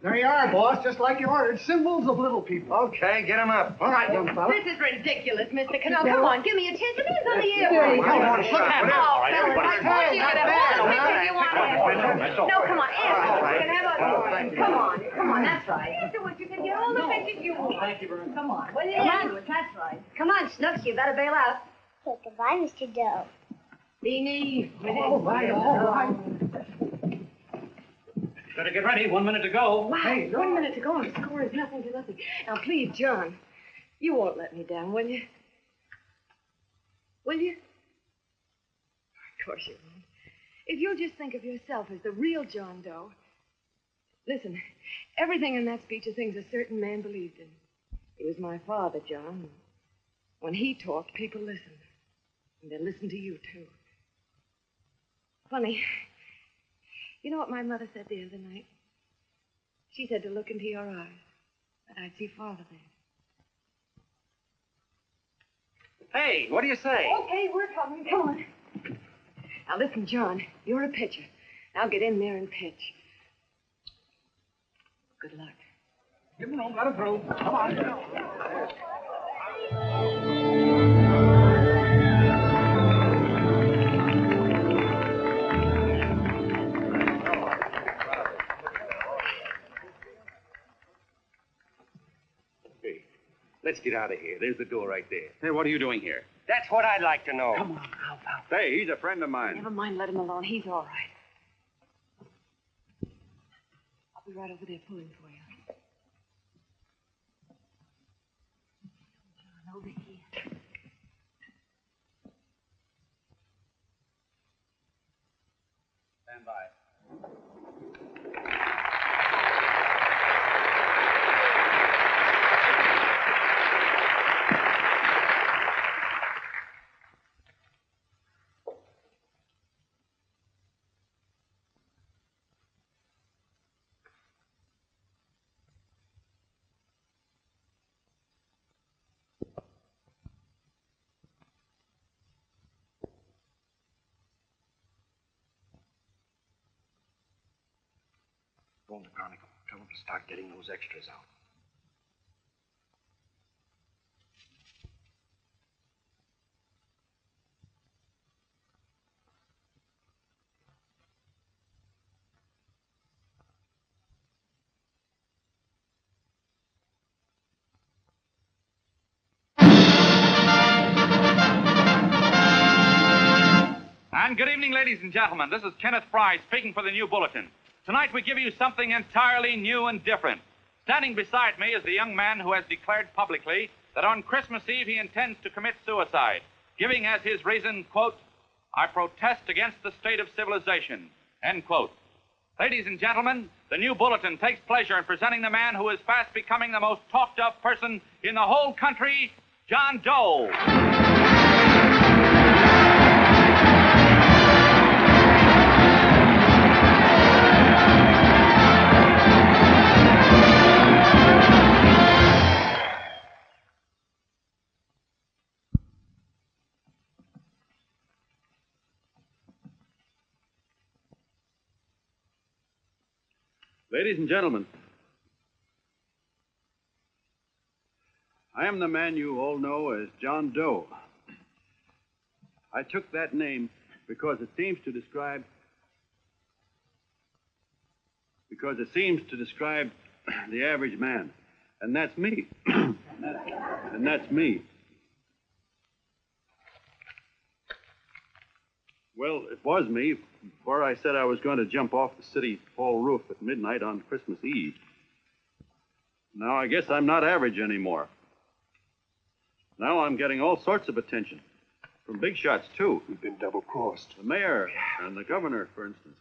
There you are, boss, just like you ordered. Symbols of little people. Okay, get him up. All right, young fella. This is ridiculous, Mr. Cannell. Come on, give me a chance. It is on the air. Yeah, come on, shut up. Oh, fellas, I told you to have one. Which you want to have? No, come on, answer. You can have a... Come on, that's right. Answer what you can get all the pictures you want. Thank you very much. Come on. Well, yeah, that's right. Come on, Snooks, you better bail out. Okay, goodbye, Mr. Doe. Beanie. All right. Better get ready. 1 minute to go. Wow, 1 minute to go. The score is nothing to nothing. Now, please, John, you won't let me down, will you? Will you? Of course you won't. If you'll just think of yourself as the real John Doe. Listen, everything in that speech are things a certain man believed in. He was my father, John. When he talked, people listened. And they listened to you, too. Funny. You know what my mother said the other night? She said to look into your eyes, that I'd see Father there. Hey, what do you say? Okay, we're coming. Come on. Now, listen, John, you're a pitcher. Now get in there and pitch. Good luck. Give him room, let him through. Come on. Hey, let's get out of here. There's the door right there. Hey, what are you doing here? That's what I'd like to know. Come on, now, pal. Hey, he's a friend of mine. Never mind, let him alone. He's all right. I'll be right over there pulling for you. John, over here. Stand by. Go in the Chronicle. Tell them to start getting those extras out. And good evening, ladies and gentlemen. This is Kenneth Fry speaking for the New Bulletin. Tonight we give you something entirely new and different. Standing beside me is the young man who has declared publicly that on Christmas Eve he intends to commit suicide, giving as his reason, quote, "I protest against the state of civilization," end quote. Ladies and gentlemen, the New Bulletin takes pleasure in presenting the man who is fast becoming the most talked-of person in the whole country, John Doe. Ladies and gentlemen, I am the man you all know as John Doe. I took that name because it seems to describe the average man. And that's me. And that's me. Well, it was me before I said I was going to jump off the city hall roof at midnight on Christmas Eve. Now I guess I'm not average anymore. Now I'm getting all sorts of attention. From big shots, too. We've been double-crossed. The mayor and the governor, for instance.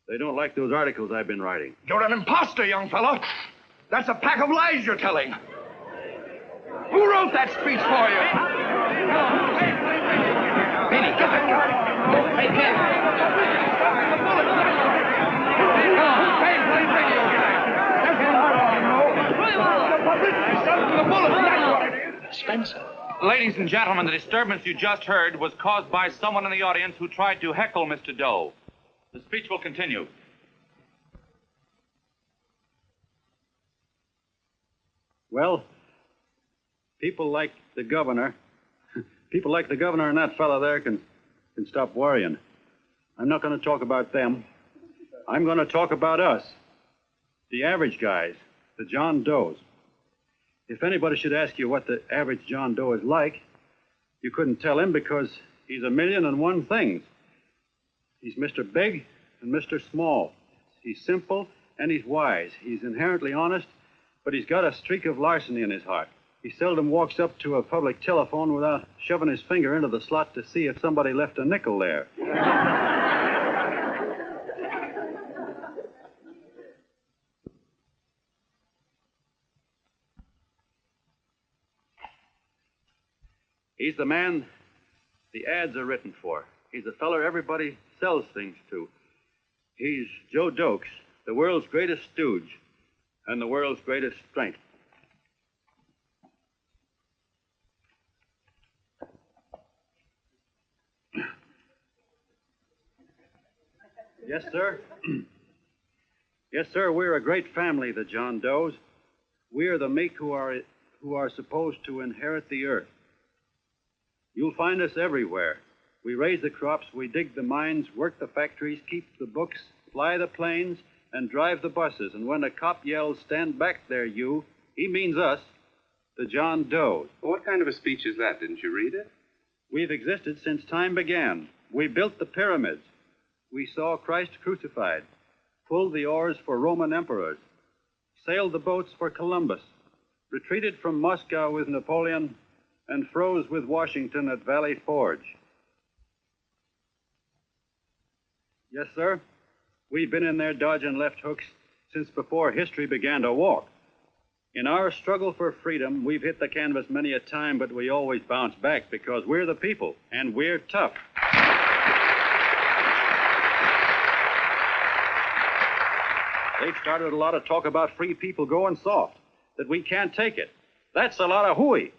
They don't like those articles I've been writing. You're an imposter, young fellow. That's a pack of lies you're telling. Who wrote that speech for you? Benny, get that guy. Hey, Ken. The bullet. Hey, play radio guy. That's what I want to know. The publicity stuff to the bullet. That's what it is. Spencer. Ladies and gentlemen, the disturbance you just heard was caused by someone in the audience who tried to heckle Mr. Doe. The speech will continue. Well, people like the governor and that fellow there can stop worrying. I'm not going to talk about them. I'm going to talk about us, the average guys, the John Does. If anybody should ask you what the average John Doe is like, you couldn't tell him because he's a million and one things. He's Mr. Big and Mr. Small. He's simple and he's wise. He's inherently honest, but he's got a streak of larceny in his heart. He seldom walks up to a public telephone without shoving his finger into the slot to see if somebody left a nickel there. He's the man the ads are written for. He's the feller everybody sells things to. He's Joe Dokes, the world's greatest stooge and the world's greatest strength. Yes, sir. Yes, sir, we're a great family, the John Does. We are the meek who are supposed to inherit the earth. You'll find us everywhere. We raise the crops, we dig the mines, work the factories, keep the books, fly the planes, and drive the buses. And when a cop yells, "Stand back there, you," he means us, the John Doe. What kind of a speech is that? Didn't you read it? We've existed since time began. We built the pyramids. We saw Christ crucified, pulled the oars for Roman emperors, sailed the boats for Columbus, retreated from Moscow with Napoleon, and froze with Washington at Valley Forge. Yes, sir. We've been in there dodging left hooks since before history began to walk. In our struggle for freedom, we've hit the canvas many a time, but we always bounce back because we're the people, and we're tough. They've started a lot of talk about free people going soft, that we can't take it. That's a lot of hooey.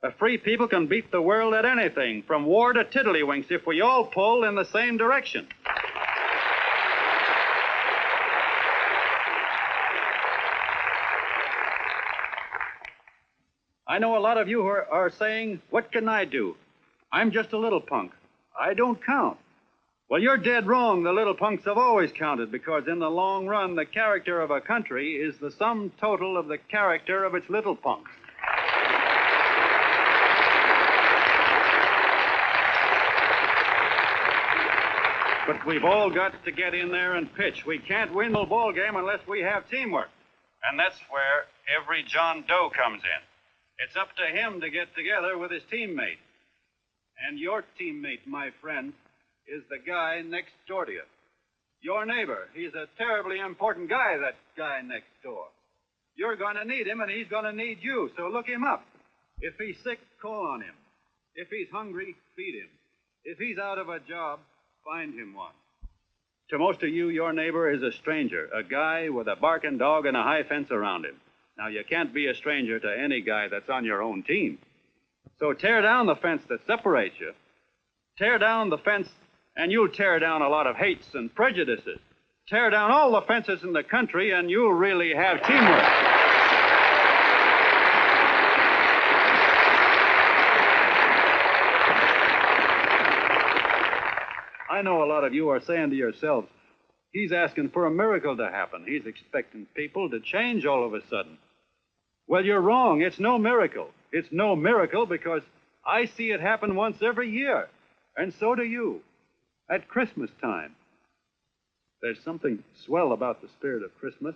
A free people can beat the world at anything, from war to tiddlywinks, if we all pull in the same direction. I know a lot of you who are saying, "What can I do? I'm just a little punk. I don't count." Well, you're dead wrong. The little punks have always counted, because in the long run, the character of a country is the sum total of the character of its little punks. But we've all got to get in there and pitch. We can't win the ball game unless we have teamwork. And that's where every John Doe comes in. It's up to him to get together with his teammate. And your teammate, my friend, is the guy next door to you. Your neighbor. He's a terribly important guy, that guy next door. You're going to need him, and he's going to need you, so look him up. If he's sick, call on him. If he's hungry, feed him. If he's out of a job, find him one. To most of you, your neighbor is a stranger, a guy with a barking dog and a high fence around him. Now, you can't be a stranger to any guy that's on your own team. So tear down the fence that separates you. Tear down the fence, and you'll tear down a lot of hates and prejudices. Tear down all the fences in the country, and you'll really have teamwork. I know a lot of you are saying to yourselves, "He's asking for a miracle to happen. He's expecting people to change all of a sudden." Well, you're wrong. It's no miracle. It's no miracle because I see it happen once every year, and so do you, at Christmas time. There's something swell about the spirit of Christmas,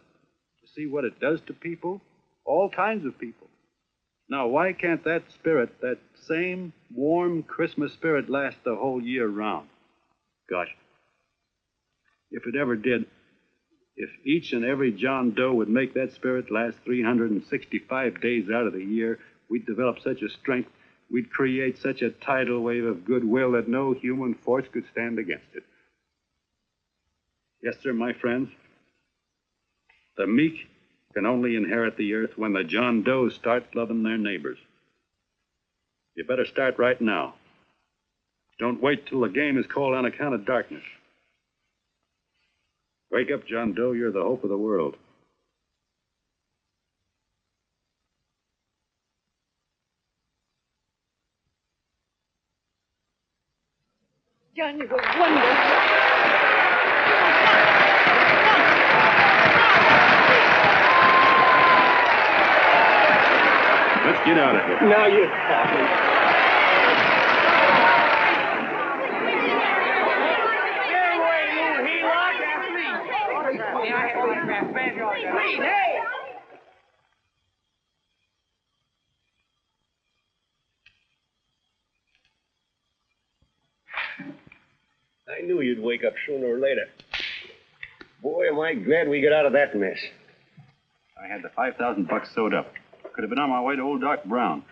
to see what it does to people, all kinds of people. Now, why can't that spirit, that same warm Christmas spirit, last the whole year round? Gosh, if it ever did, if each and every John Doe would make that spirit last 365 days out of the year, we'd develop such a strength, we'd create such a tidal wave of goodwill that no human force could stand against it. Yes, sir, my friends, the meek can only inherit the earth when the John Does start loving their neighbors. You better start right now. Don't wait till the game is called on account of darkness. Wake up, John Doe. You're the hope of the world. John, you were wonderful. Let's get out of here. Now you're talking. Hey! I knew you'd wake up sooner or later. Boy, am I glad we got out of that mess. I had the $5,000 sewed up. Could have been on my way to old Doc Brown.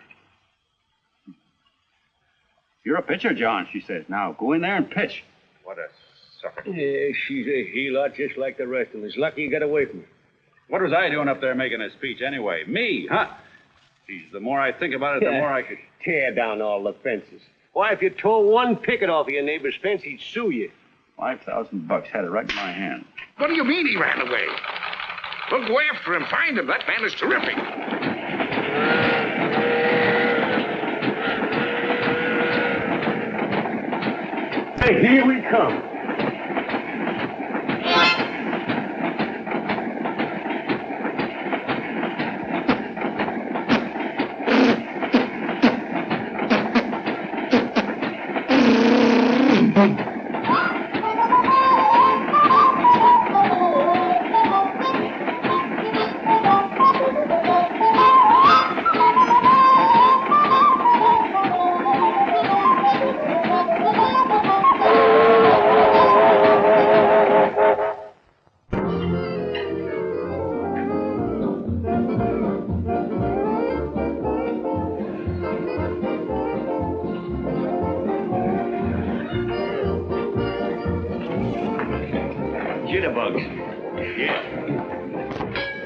You're a pitcher, John, she says. Now, go in there and pitch. What a sucker. Yeah, she's a heel-out just like the rest of us. Lucky you got away from her. What was I doing up there making a speech anyway? Me, huh? Geez, the more I think about it, the more I could... Tear down all the fences. Why, if you tore one picket off of your neighbor's fence, he'd sue you. $5,000 had it right in my hand. What do you mean he ran away? We'll go after him, find him. That man is terrific. Hey, here we come.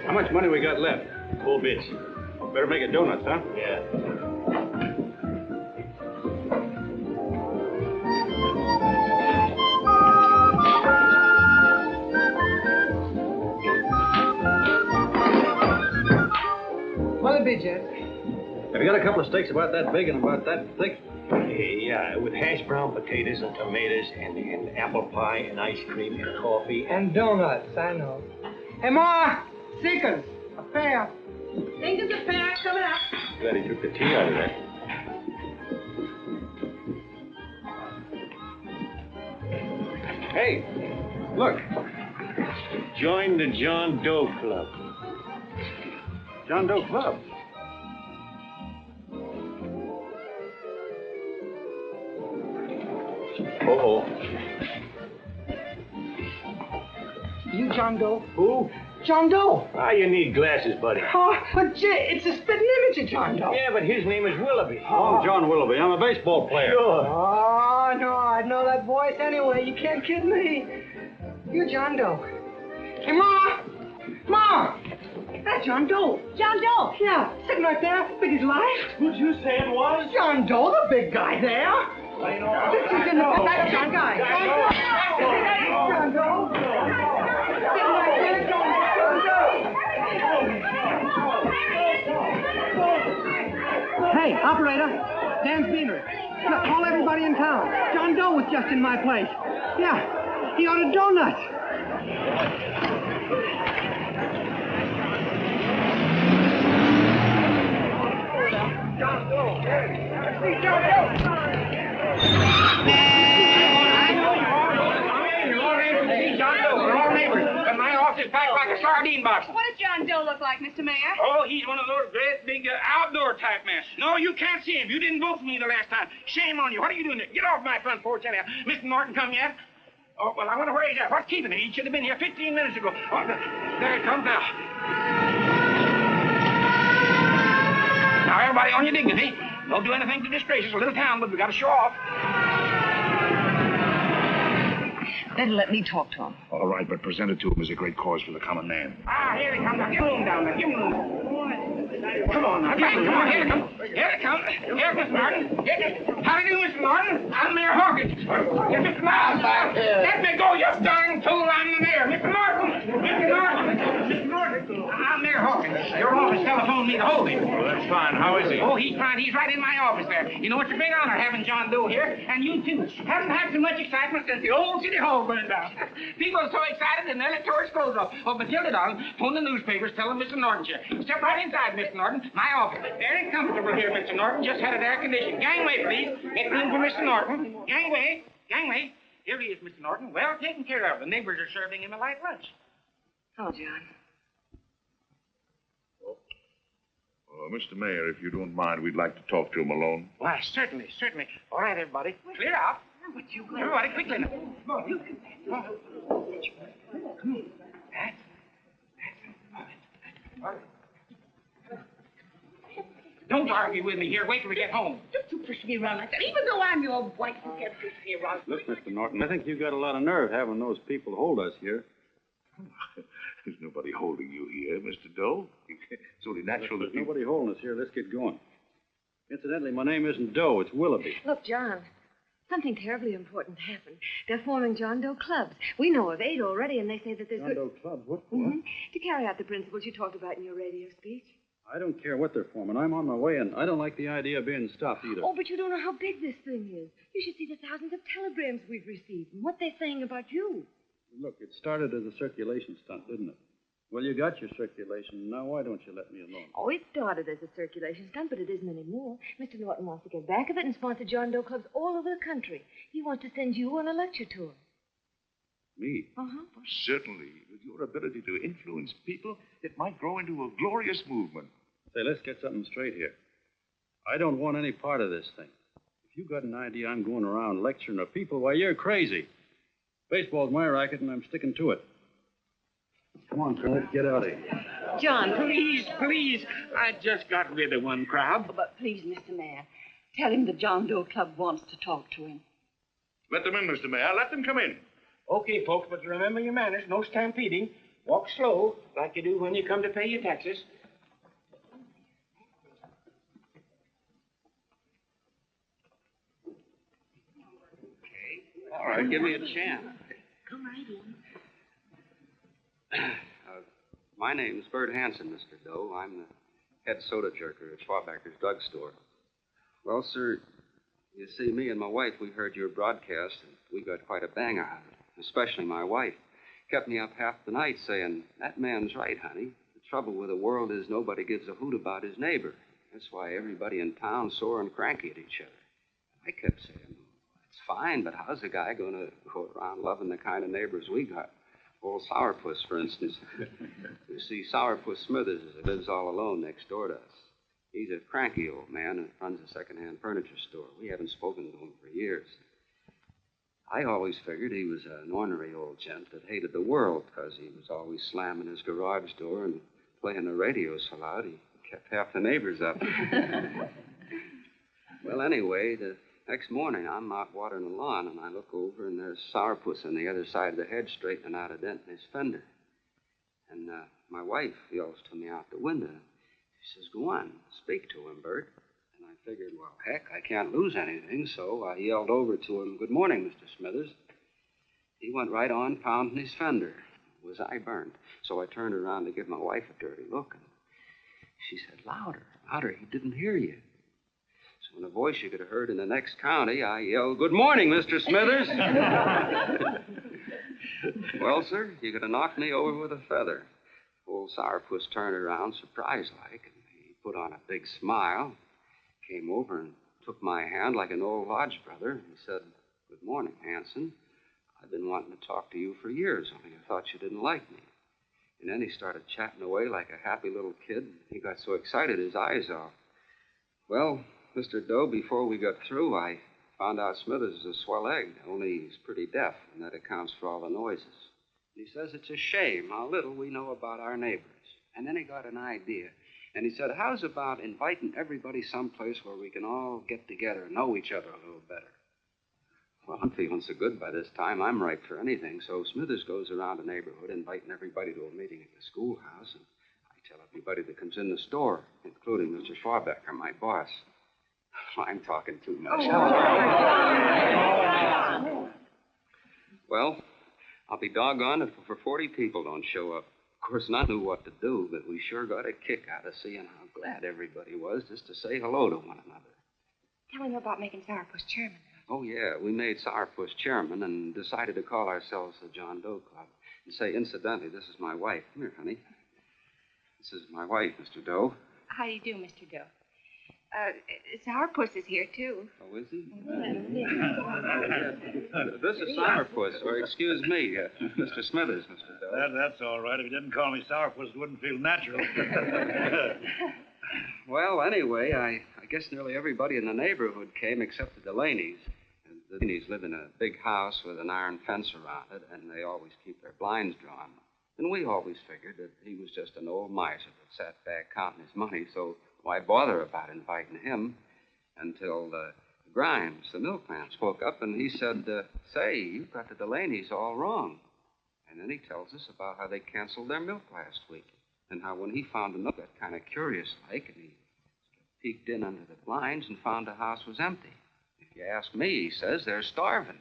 How much money we got left? 4 bits. Better make it donuts, huh? Yeah. What'll it be, Jed? Have you got a couple of steaks about that big and about that thick? Yeah, with hash brown potatoes and tomatoes and apple pie and ice cream and coffee. And donuts, I know. Hey, Ma! Seekers! A pair. Think of the pair coming up. Glad he took the tea out of that. Hey, look. Join the John Doe Club. John Doe Club? Uh-oh. You John Doe? Who? John Doe. Ah, you need glasses, buddy. Oh, but Jed, it's a spitting image of John Doe. Yeah, but his name is Willoughby. Oh, I'm John Willoughby. I'm a baseball player. Sure. Oh, no, I'd know that voice anyway. You can't kid me. You John Doe. Hey, Ma! Ma! That's John Doe. John Doe. Yeah, sitting right there, big as life. Who'd you say it was? John Doe, the big guy there. This is in the back, John Guy. John Doe. Sitting right there, John Doe. Hey, operator. Dan Beaner. Look, call everybody in town. John Doe was just in my place. Yeah, he ordered donuts. John Doe. Hey, John Doe. John Doe. We're all neighbors. And my office is packed like a sardine box. What does John Doe look like, Mr. Mayor? Oh, he's one of those great big outdoor type men. No, you can't see him. You didn't vote for me the last time. Shame on you. What are you doing there? Get off my front porch anyhow. Mr. Norton come yet? Oh, well, I wonder where he's at. What's keeping him? He should have been here 15 minutes ago. Oh, there he comes now. Now, everybody on your dignity. Don't do anything to disgrace us. A little town, but we got to show off. Better let me talk to him. All right, but present it to him as a great cause for the common man. Ah, here he comes. Now, give him down there. Give him Come on now. Come on. Here he comes. Here he comes. Here, Mr. Norton. How do you do, Mr. Norton? I'm Mayor Hawkins. Here, Mr. Miles. Let me go, you darn fool. I'm the mayor. Mr. Norton. Mr. Norton. Mr. Norton. I'm Mayor Hawkins. Your office telephoned me to hold him. Well, that's fine. How is he? Oh, he's fine. He's right in my office there. You know, it's a great honor having John Doe here, and you too. Haven't had so much excitement since the old city hall burned down. People are so excited and they'll let George clothes off. Oh, Matilda, darling, phone the newspapers, tell them Mr. Norton's here. Step right inside, Mr. Norton. My office. Very comfortable here, Mr. Norton. Just had it air conditioned. Gangway, please. Make room for Mr. Norton. Gangway. Gangway. Here he is, Mr. Norton. Well taken care of. The neighbors are serving him a light lunch. Oh, John. Mr. Mayor, if you don't mind, we'd like to talk to him alone. Why, certainly, certainly. All right, everybody. Clear out. Everybody, quickly now. Come on. Come on. Don't argue with me here. Wait till we get home. Don't you push me around like that. Even though I'm your wife, you can't push me around. Look, Mr. Norton, I think you got a lot of nerve having those people hold us here. There's nobody holding you here, Mr. Doe. It's only natural that There's nobody holding us here. Let's get going. Incidentally, my name isn't Doe. It's Willoughby. Look, John, something terribly important happened. They're forming John Doe clubs. We know of 8 already, and they say that there's John Doe clubs? What for? To carry out the principles you talked about in your radio speech. I don't care what they're forming. I'm on my way, and I don't like the idea of being stopped either. Oh, but you don't know how big this thing is. You should see the thousands of telegrams we've received and what they're saying about you. Look, it started as a circulation stunt, didn't it? Well, you got your circulation. Now, why don't you let me alone? Oh, it started as a circulation stunt, but it isn't anymore. Mr. Norton wants to get back of it and sponsor John Doe clubs all over the country. He wants to send you on a lecture tour. Me? Uh-huh. Certainly. With your ability to influence people, it might grow into a glorious movement. Say, let's get something straight here. I don't want any part of this thing. If you got an idea I'm going around lecturing to people, why, you're crazy. Baseball's my racket, and I'm sticking to it. Come on, Colonel, let's get out of here. John, please. I just got rid of one crowd. But please, Mr. Mayor, tell him the John Doe Club wants to talk to him. Let them in, Mr. Mayor. Let them come in. Okay, folks, but remember your manners. No stampeding. Walk slow, like you do when you come to pay your taxes. All right, give me a chance. Come right in. My name's Bert Hanson, Mr. Doe. I'm the head soda jerker at Schwabacker's drugstore. Well, sir, you see, me and my wife, we heard your broadcast, and we got quite a bang out of it, especially my wife. Kept me up half the night saying, that man's right, honey. The trouble with the world is nobody gives a hoot about his neighbor. That's why everybody in town's sore and cranky at each other. I kept saying, it's fine, but how's a guy going to go around loving the kind of neighbors we got? Old Sourpuss, for instance. You see, Sourpuss Smithers lives all alone next door to us. He's a cranky old man and runs a second-hand furniture store. We haven't spoken to him for years. I always figured he was an ornery old gent that hated the world because he was always slamming his garage door and playing the radio so loud he kept half the neighbors up. Well, anyway, the next morning, I'm out watering the lawn, and I look over, and there's Sourpuss on the other side of the hedge straightening out a dent in his fender. And my wife yells to me out the window. She says, go on, speak to him, Bert. And I figured, well, heck, I can't lose anything, so I yelled over to him, good morning, Mr. Smithers. He went right on pounding his fender. Was I burned? So I turned around to give my wife a dirty look, and she said, louder, louder, he didn't hear you. So in a voice you could have heard in the next county, I yelled, good morning, Mr. Smithers. Well, sir, you could have knocked me over with a feather. Old Sourpuss turned around, surprised-like, and he put on a big smile, came over and took my hand like an old lodge brother, and he said, good morning, Hanson. I've been wanting to talk to you for years, only I thought you didn't like me. And then he started chatting away like a happy little kid. He got so excited his eyes off. Well, Mr. Doe, before we got through, I found out Smithers is a swell egg, only he's pretty deaf, and that accounts for all the noises. And he says it's a shame how little we know about our neighbors. And then he got an idea. And he said, how's about inviting everybody someplace where we can all get together and know each other a little better? Well, I'm feeling so good by this time, I'm ripe for anything. So Smithers goes around the neighborhood inviting everybody to a meeting at the schoolhouse. And I tell everybody that comes in the store, including Mr. Schwabacker, my boss. I'm talking too much. Well, I'll be doggone if for 40 people don't show up. Of course, none knew what to do, but we sure got a kick out of seeing how glad everybody was just to say hello to one another. Tell him about making Sourpuss chairman. Oh, yeah, we made Sourpuss chairman and decided to call ourselves the John Doe Club. And say, incidentally, this is my wife. Come here, honey. This is my wife, Mr. Doe. How do you do, Mr. Doe? Sourpuss is here, too. Oh, is he? This is Sourpuss, or excuse me, Mr. Smithers, Mr. Doe. That's all right. If you didn't call me Sourpuss, it wouldn't feel natural. Well, anyway, I guess nearly everybody in the neighborhood came except the Delaney's. And the Delaney's live in a big house with an iron fence around it, and they always keep their blinds drawn. And we always figured that he was just an old miser that sat back counting his money, so why bother about inviting him until Grimes, the milkman, spoke up, and he said, say, you've got the Delaney's all wrong. And then he tells us about how they canceled their milk last week, and how when he found the milk, got kind of curious-like, and he peeked in under the blinds and found the house was empty. If you ask me, he says, they're starving.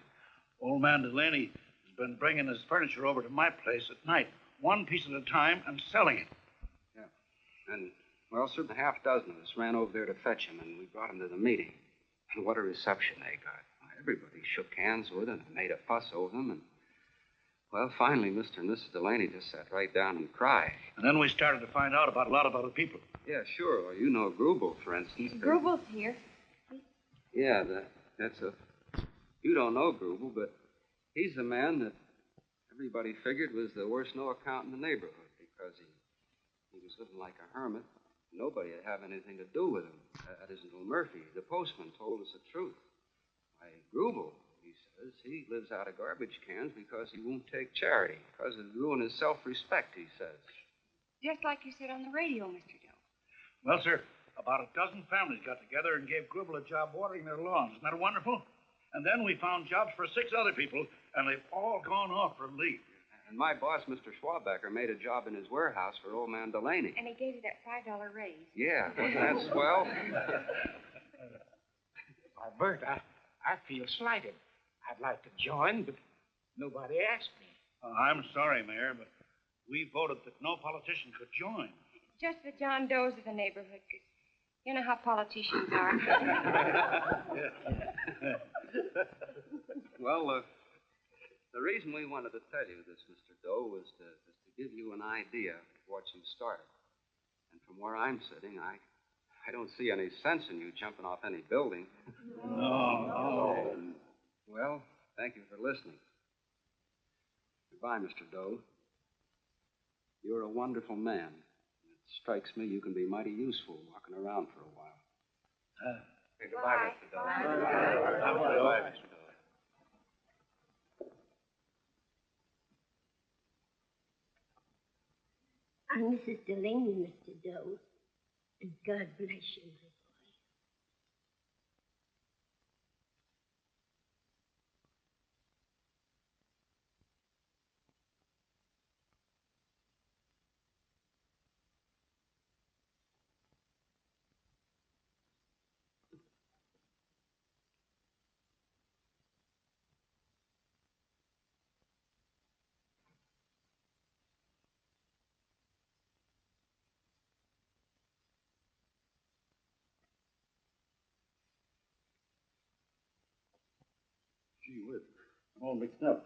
Old man Delaney has been bringing his furniture over to my place at night, one piece at a time, and selling it. Yeah. And, well, sir, a half dozen of us ran over there to fetch him, and we brought him to the meeting. And what a reception they got. Everybody shook hands with him and made a fuss over him, and, well, finally, Mr. and Mrs. Delaney just sat right down and cried. And then we started to find out about a lot of other people. Yeah, sure. Well, you know Grubel, for instance. Grubel's here. Yeah, that's a... You don't know Grubel, but he's the man that everybody figured was the worst no-account in the neighborhood because he was living like a hermit. Nobody would have anything to do with him. That isn't Uncle Murphy. The postman told us the truth. Why, Grubel, he says, he lives out of garbage cans because he won't take charity, because it'd ruin his self-respect, he says. Just like you said on the radio, Mr. Doe. Well, sir, about a dozen families got together and gave Grubel a job watering their lawns. Isn't that wonderful? And then we found jobs for 6 other people, and they've all gone off for leave. And my boss, Mr. Schwabacker, made a job in his warehouse for old man Delaney. And he gave you that $5 raise. Yeah, wasn't that swell? Why, Bert, I feel slighted. I'd like to join, but nobody asked me. I'm sorry, Mayor, but we voted that no politician could join. Just the John Does of the neighborhood, 'cause you know how politicians are. Well, the reason we wanted to tell you this, Mr. Doe, was to give you an idea of what you started. And from where I'm sitting, I don't see any sense in you jumping off any building. No. Well, thank you for listening. Goodbye, Mr. Doe. You're a wonderful man. It strikes me you can be mighty useful walking around for a while. Goodbye, Mr. Doe. Goodbye, Mr. Doe. I'm Mrs. Delaney, Mr. Doe. And God bless you, my boy. Gee whiz, I'm all mixed up.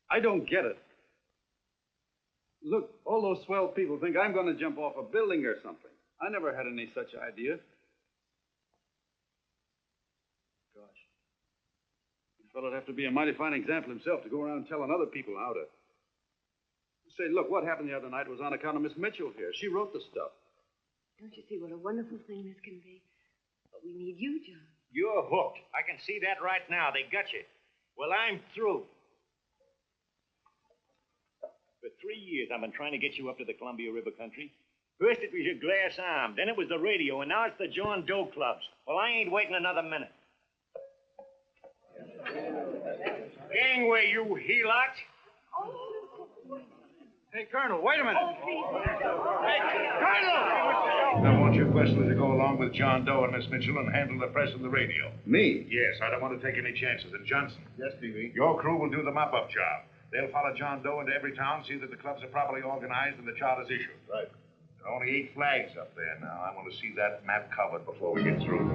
I don't get it. Look, all those swell people think I'm going to jump off a building or something. I never had any such idea. Gosh. A fellow'd have to be a mighty fine example himself to go around telling other people how to. Say, look, what happened the other night was on account of Miss Mitchell here. She wrote the stuff. Don't you see what a wonderful thing this can be? But we need you, John. You're hooked. I can see that right now. They got you. Well, I'm through. For 3 years, I've been trying to get you up to the Columbia River country. First, it was your glass arm. Then it was the radio. And now it's the John Doe clubs. Well, I ain't waiting another minute. Gangway, you he-lot. Hey, Colonel, wait a minute. Hey, Colonel! I want you personally to go along with John Doe and Miss Mitchell and handle the press and the radio. Me? Yes, I don't want to take any chances. And Johnson. Yes, Stevie. Your crew will do the mop-up job. They'll follow John Doe into every town, see that the clubs are properly organized and the charters issued. Right. There are only 8 flags up there now. I want to see that map covered before we get through.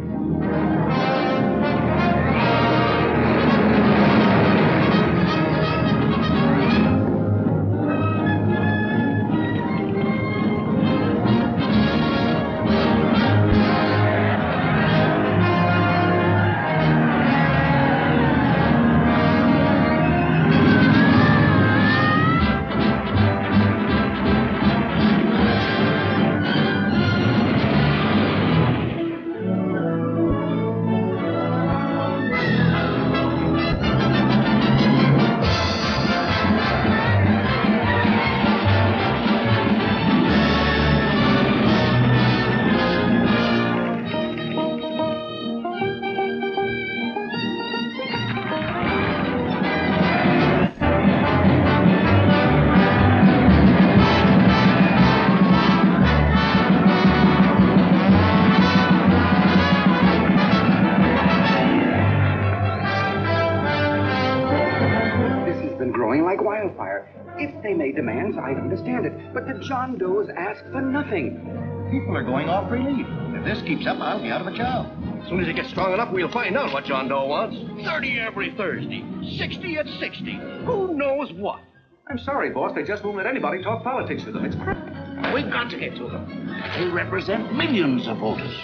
like wildfire. If they made demands, I'd understand it. But the John Does ask for nothing. People are going off relief. If this keeps up, I'll be out of a job. As soon as it gets strong enough, we'll find out what John Doe wants. 30 every Thursday. 60 at 60. Who knows what? I'm sorry, boss. They just won't let anybody talk politics with them. It's We've got to get to them. They represent millions of voters.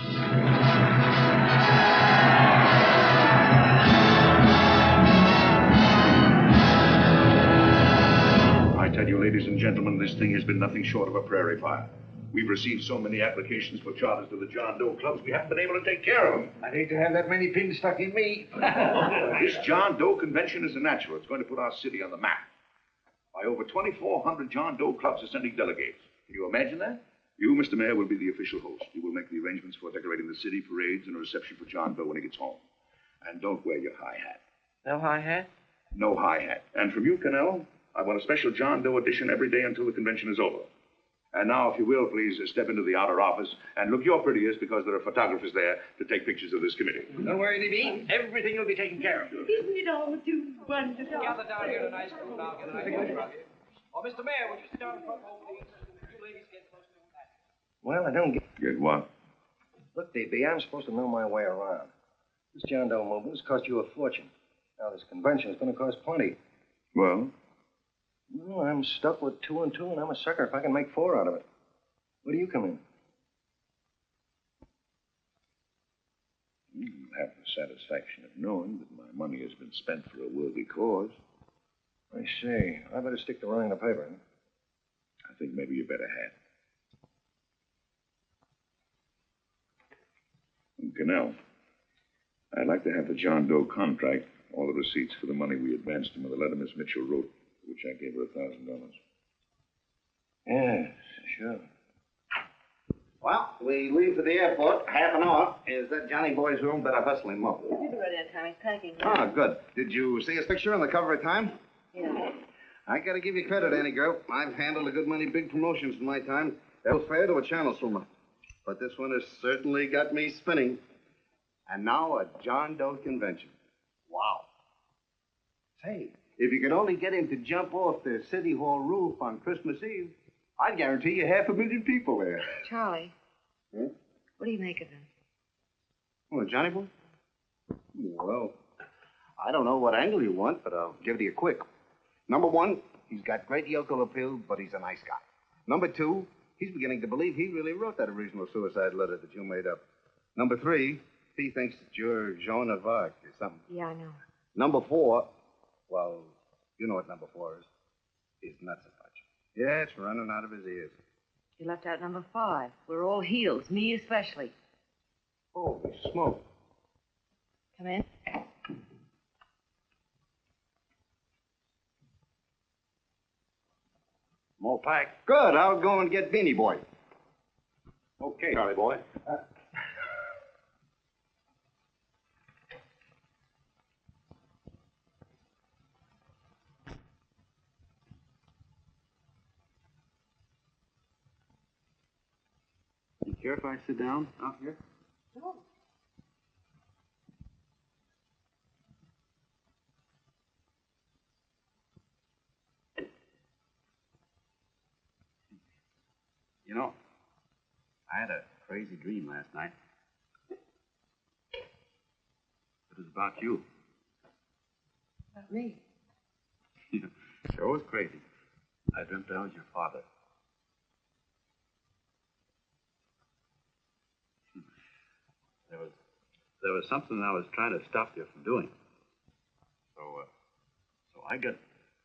I tell you, ladies and gentlemen, this thing has been nothing short of a prairie fire. We've received so many applications for charters to the John Doe clubs, we haven't been able to take care of them. I'd hate to have that many pins stuck in me. This John Doe convention is a natural. It's going to put our city on the map. By over 2,400 John Doe clubs are sending delegates. Can you imagine that? You, Mr. Mayor, will be the official host. You will make the arrangements for decorating the city, parades, and a reception for John Doe when he gets home. And don't wear your high hat. No high hat? No high hat. And from you, Cannell, I want a special John Doe edition every day until the convention is over. And now, if you will, please step into the outer office and look your prettiest because there are photographers there to take pictures of this committee. Don't worry, D.B. Everything will be taken care of. Isn't it all too wonderful? Gather down here in a nice group now. Get a nice group. Oh, Mr. Mayor, would you sit down in front of the you ladies get close to that? Well, I don't get... Get what? Look, D.B., I'm supposed to know my way around. This John Doe movement has cost you a fortune. Now, this convention is going to cost plenty. Well? Well, I'm stuck with 2 and 2, and I'm a sucker if I can make 4 out of it. Where do you come in? You have the satisfaction of knowing that my money has been spent for a worthy cause. I see. I better stick to running the paper. Huh? I think maybe you better have. And Cannell, I'd like to have the John Doe contract, all the receipts for the money we advanced him with the letter Miss Mitchell wrote, which I gave her $1,000. Yes, sure. Well, we leave for the airport. Half an hour. Is that Johnny boy's room? Better hustle him up. He'll be ready on time. He's packing. Ah, good. Did you see his picture on the cover of Time? Yeah. I gotta give you credit, Annie girl. I've handled a good many big promotions in my time. That was fair to a channel swimmer. But this one has certainly got me spinning. And now a John Doe convention. Wow. Say, if you could only get him to jump off the City Hall roof on Christmas Eve, I'd guarantee you 500,000 people there. Charlie. Hmm? What do you make of him? Oh, Johnny boy? Well, I don't know what angle you want, but I'll give it to you quick. Number 1, he's got great yokel appeal, but he's a nice guy. Number 2, he's beginning to believe he really wrote that original suicide letter that you made up. Number 3, he thinks that you're Joan of Arc or something. Yeah, I know. Number 4, well, you know what number 4 is. He's nuts a bunch. Yeah, it's running out of his ears. You left out number 5. We're all heels, me especially. Holy smoke. Come in. More pack. Good. I'll go and get Beanie Boy. Okay, Charlie boy. You care if I sit down out here? No. You know, I had a crazy dream last night. It was about you. About me? Sure was crazy. I dreamt I was your father. There was something I was trying to stop you from doing. So I got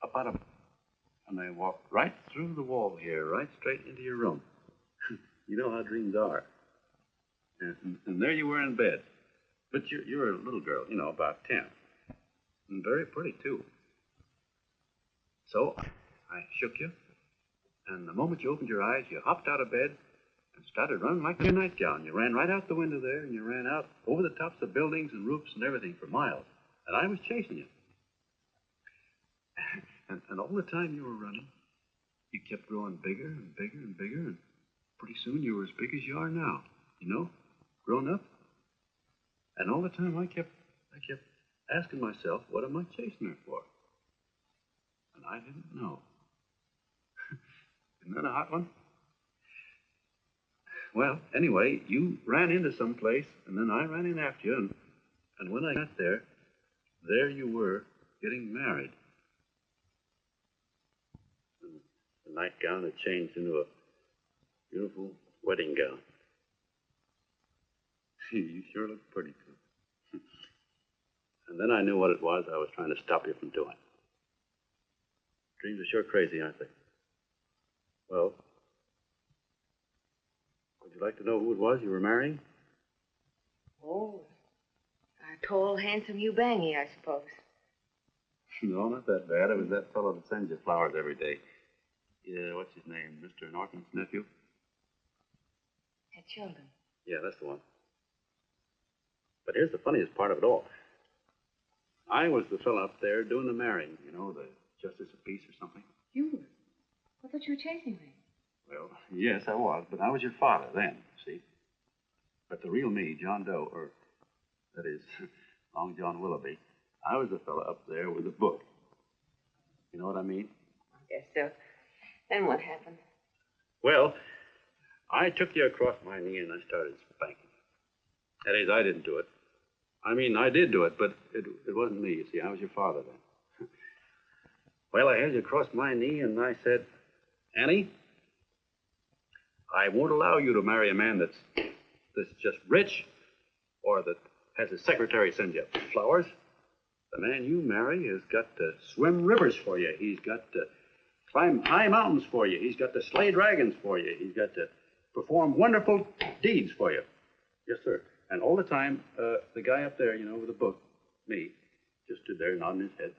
up out of... And I walked right through the wall here, right straight into your room. You know how dreams are. And there you were in bed. But you were a little girl, you know, about 10. And very pretty, too. So I shook you. And the moment you opened your eyes, you hopped out of bed and started running like your nightgown. You ran right out the window there, and you ran out over the tops of buildings and roofs and everything for miles. And I was chasing you. And all the time you were running, you kept growing bigger and bigger and bigger, and pretty soon you were as big as you are now, you know, grown up. And all the time I kept asking myself, what am I chasing her for? And I didn't know. Isn't that a hot one? Well, anyway, you ran into some place, and then I ran in after you, and when I got there, there you were, getting married. And the nightgown had changed into a beautiful wedding gown. You sure look pretty, too. And then I knew what it was I was trying to stop you from doing. Dreams are sure crazy, aren't they? Well, would you like to know who it was you were marrying? Oh, a tall, handsome Ubangi, I suppose. No, not that bad. It was that fellow that sends you flowers every day. Yeah, what's his name? Mr. Norton's nephew? At Sheldon. Yeah, that's the one. But here's the funniest part of it all. I was the fellow up there doing the marrying, you know, the justice of peace or something. You? I thought you were chasing me. Well, yes, I was, but I was your father then, see? But the real me, John Doe, or that is, Long John Willoughby, I was the fellow up there with the book. You know what I mean? I guess so. Then what happened? Well, I took you across my knee and I started spanking you. That is, I didn't do it. I mean, I did do it, but it wasn't me, you see. I was your father then. Well, I held you across my knee and I said, Annie, I won't allow you to marry a man that's just rich or that has his secretary send you flowers. The man you marry has got to swim rivers for you. He's got to climb high mountains for you. He's got to slay dragons for you. He's got to perform wonderful deeds for you. Yes, sir. And all the time, the guy up there, you know, with the book, me, just stood there nodding his head.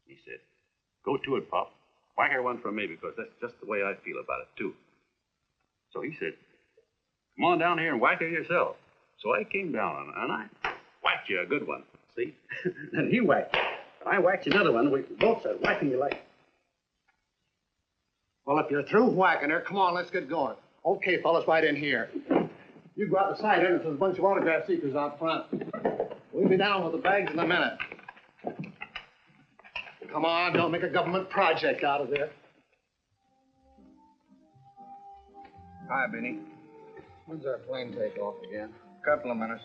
He said, go to it, Pop. Whack her one from me, because that's just the way I feel about it, too. So he said, come on down here and whack her yourself. So I came down, and I whacked you a good one, see? And he whacked you. And I whacked you another one. We both started whacking you like... Well, if you're through whacking her, come on, let's get going. Okay, fellas, right in here. You go out the side entrance. There's a bunch of autograph seekers out front. We'll be down with the bags in a minute. Come on, don't make a government project out of this. Hi, Benny. When's our plane take off again? Couple of minutes.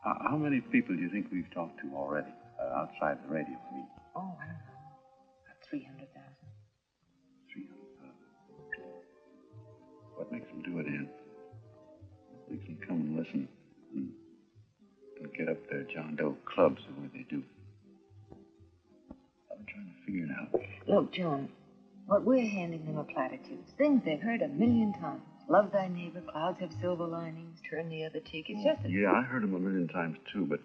How many people do you think we've talked to already outside the radio? I mean, Oh, I don't know. About 300,000. 300,000. What makes them do it, Ann? What makes them come and listen and get up their John Doe clubs the way they do? I've been trying to figure it out. Look, John, what we're handing them are platitudes. Things they've heard a million times. Love thy neighbor, clouds have silver linings, turn the other cheek. It's just a... Yeah, I heard them a million times, too, but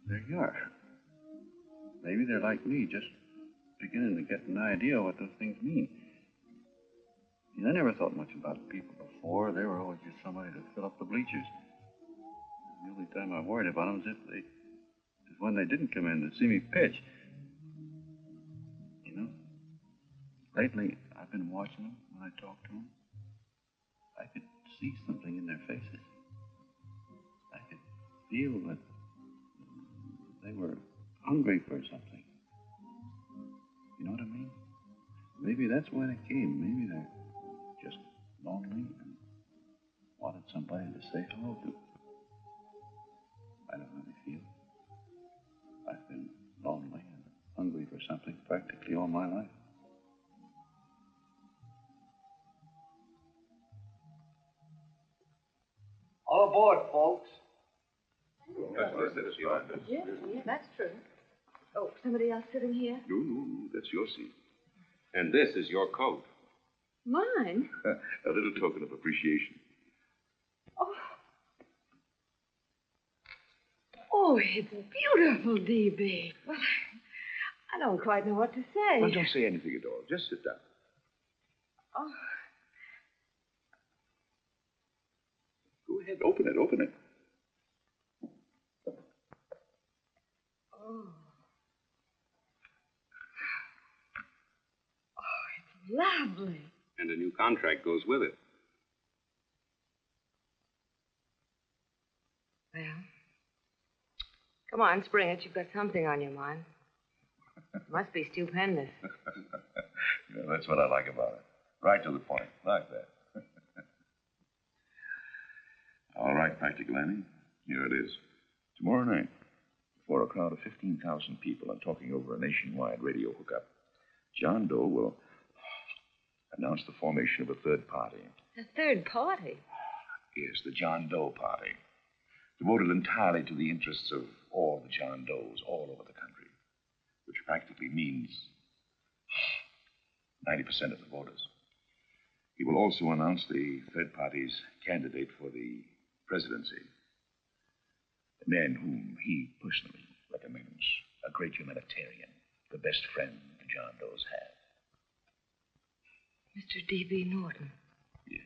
there you are. Maybe they're like me, just beginning to get an idea of what those things mean. I never thought much about people before. They were always just somebody to fill up the bleachers. The only time I worried about them is when they didn't come in to see me pitch. You know, lately I've been watching them when I talk to them. I could see something in their faces. I could feel that they were hungry for something. You know what I mean? Maybe that's why they came. Maybe they're just lonely and wanted somebody to say hello to. I don't really feel. I've been lonely and hungry for something practically all my life. All aboard, folks. Yeah, that's true. Oh, somebody else sitting here? No, that's your seat. And this is your coat. Mine? A little token of appreciation. Oh, it's beautiful, D.B. Well, I don't quite know what to say. Well, don't say anything at all. Just sit down. Oh, Go ahead, open it. oh. Oh, it's lovely. And a new contract goes with it. Well, come on, spring it. You've got something on your mind. Must be stupendous. Yeah, that's what I like about it. Right to the point, like that. All right, Practical Annie. Here it is. Tomorrow night, before a crowd of 15,000 people and talking over a nationwide radio hookup, John Doe will announce the formation of a third party. A third party? Yes, the John Doe Party. Devoted entirely to the interests of all the John Does all over the country, which practically means 90% of the voters. He will also announce the third party's candidate for the presidency. A man whom he personally recommends, a great humanitarian, the best friend the John Does have. Mr. D.B. Norton. Yes.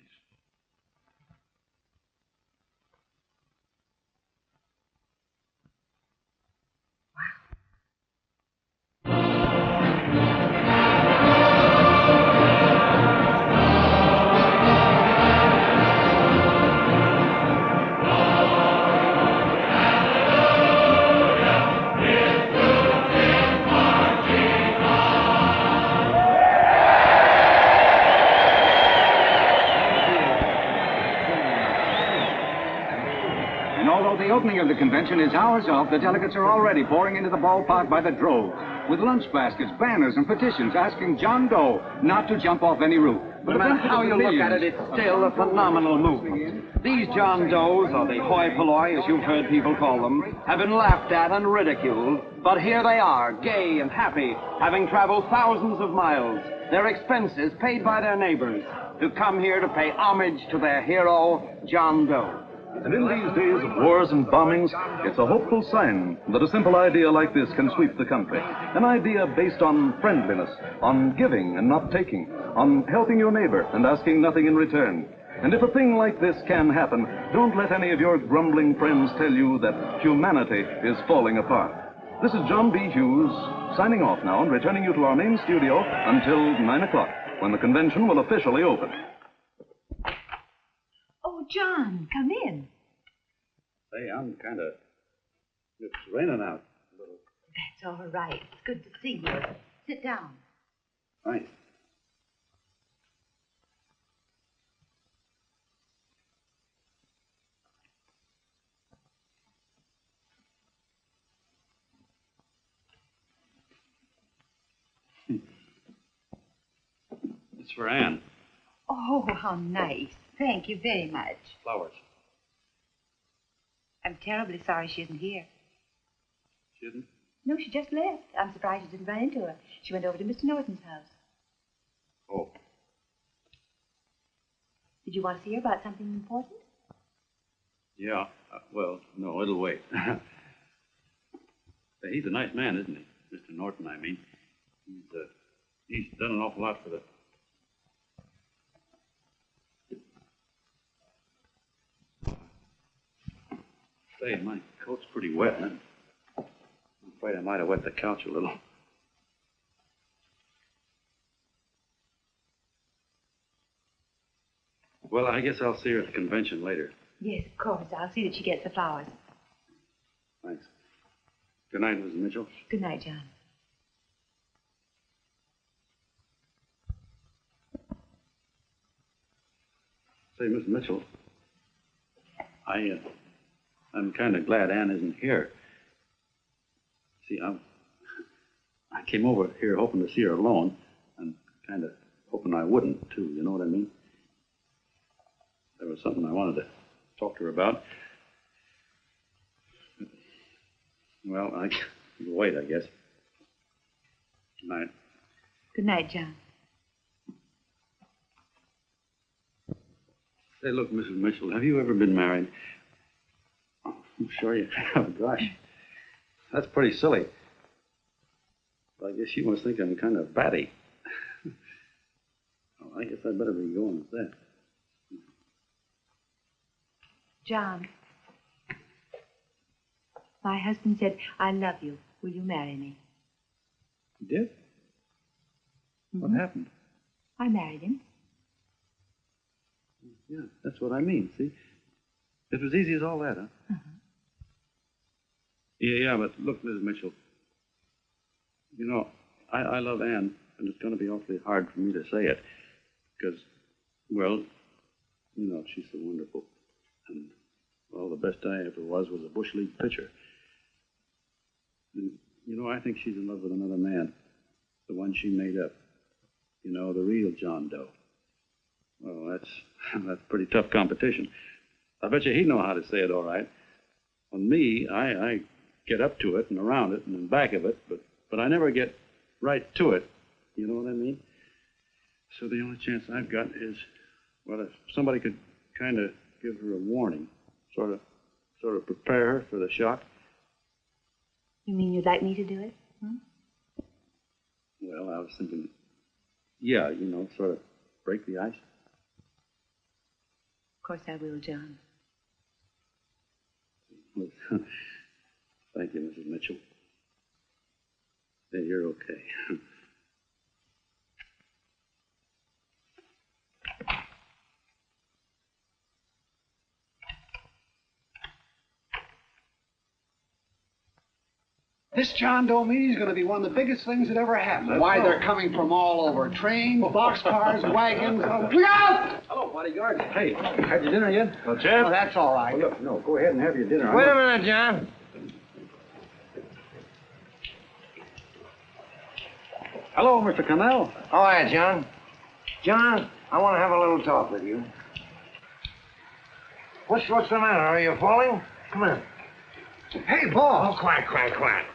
The opening of the convention is hours off. The delegates are already pouring into the ballpark by the droves, with lunch baskets, banners, and petitions asking John Doe not to jump off any roof. But no matter how you look at it, it's still a phenomenal movement. These John Does, or the hoi polloi, as you've heard people call them, have been laughed at and ridiculed. But here they are, gay and happy, having traveled thousands of miles, their expenses paid by their neighbors, to come here to pay homage to their hero, John Doe. And in these days of wars and bombings, it's a hopeful sign that a simple idea like this can sweep the country. An idea based on friendliness, on giving and not taking, on helping your neighbor and asking nothing in return. And if a thing like this can happen, don't let any of your grumbling friends tell you that humanity is falling apart. This is John B. Hughes, signing off now and returning you to our main studio until 9 o'clock, when the convention will officially open. Oh, John, come in. Hey, I'm kind of... It's raining out a little. That's all right. It's good to see you. Sit down. Thanks. It's for Anne. Oh, how nice. Thank you very much. Flowers. I'm terribly sorry she isn't here. She isn't? No, she just left. I'm surprised you didn't run into her. She went over to Mr. Norton's house. Oh. Did you want to see her about something important? Yeah. Well, no, it'll wait. He's a nice man, isn't he? Mr. Norton, I mean. He's done an awful lot for the... Say, my coat's pretty wet, and I'm afraid I might have wet the couch a little. Well, I guess I'll see her at the convention later. Yes, of course. I'll see that she gets the flowers. Thanks. Good night, Mrs. Mitchell. Good night, John. Say, Miss Mitchell, I'm kind of glad Anne isn't here. See, I came over here hoping to see her alone, and kind of hoping I wouldn't, too, you know what I mean? There was something I wanted to talk to her about. Well, I can wait, I guess. Good night. Good night, John. Say, look, Mrs. Mitchell, have you ever been married? Oh, I'm sure you have. Gosh, that's pretty silly. But I guess you must think I'm kind of batty. Well, I guess I'd better be going with that. John, my husband said, I love you. Will you marry me? You did? Mm-hmm. What happened? I married him. Yeah, that's what I mean, see? It was easy as all that, huh? Uh-huh. Yeah, but look, Mrs. Mitchell. You know, I love Ann, and it's going to be awfully hard for me to say it. Because, well, you know, she's so wonderful. And, well, the best I ever was a Bush League pitcher. And, you know, I think she's in love with another man. The one she made up. You know, the real John Doe. Well, that's pretty tough competition. I bet you he'd know how to say it all right. On me, I get up to it and around it and in back of it, but I never get right to it. You know what I mean? So the only chance I've got is, well, if somebody could kind of give her a warning, sort of prepare her for the shock. You mean you'd like me to do it? Hmm? Well, I was thinking, yeah, you know, sort of break the ice. Of course I will, John. Thank you, Mrs. Mitchell. Then you're okay. This John Doe meeting is going to be one of the biggest things that ever happened. Why, they're coming from all over. Trains, boxcars, wagons. Look out! Hello, bodyguard. Hey, had your dinner yet? Well, Chip? Oh, that's all right. Well, look, no, go ahead and have your dinner. Wait a minute, John. Hello, Mr. Connell. All right, John. John, I want to have a little talk with you. What's the matter? Are you falling? Come on. Hey, boss. Oh, quiet.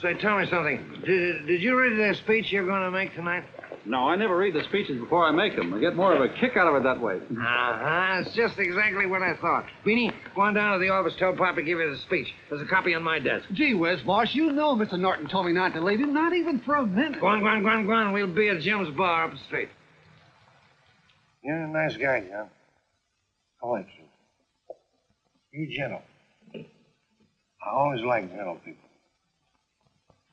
Say, tell me something. Did you read the speech you're going to make tonight? No, I never read the speeches before I make them. I get more of a kick out of it that way. Uh-huh. It's just exactly what I thought. Beanie, go on down to the office, tell Pop to give you the speech. There's a copy on my desk. Gee whiz, boss, you know Mr. Norton told me not to leave him, not even for a minute. Go on. We'll be at Jim's bar up the street. You're a nice guy, John. I like you. You're gentle. I always like gentle people.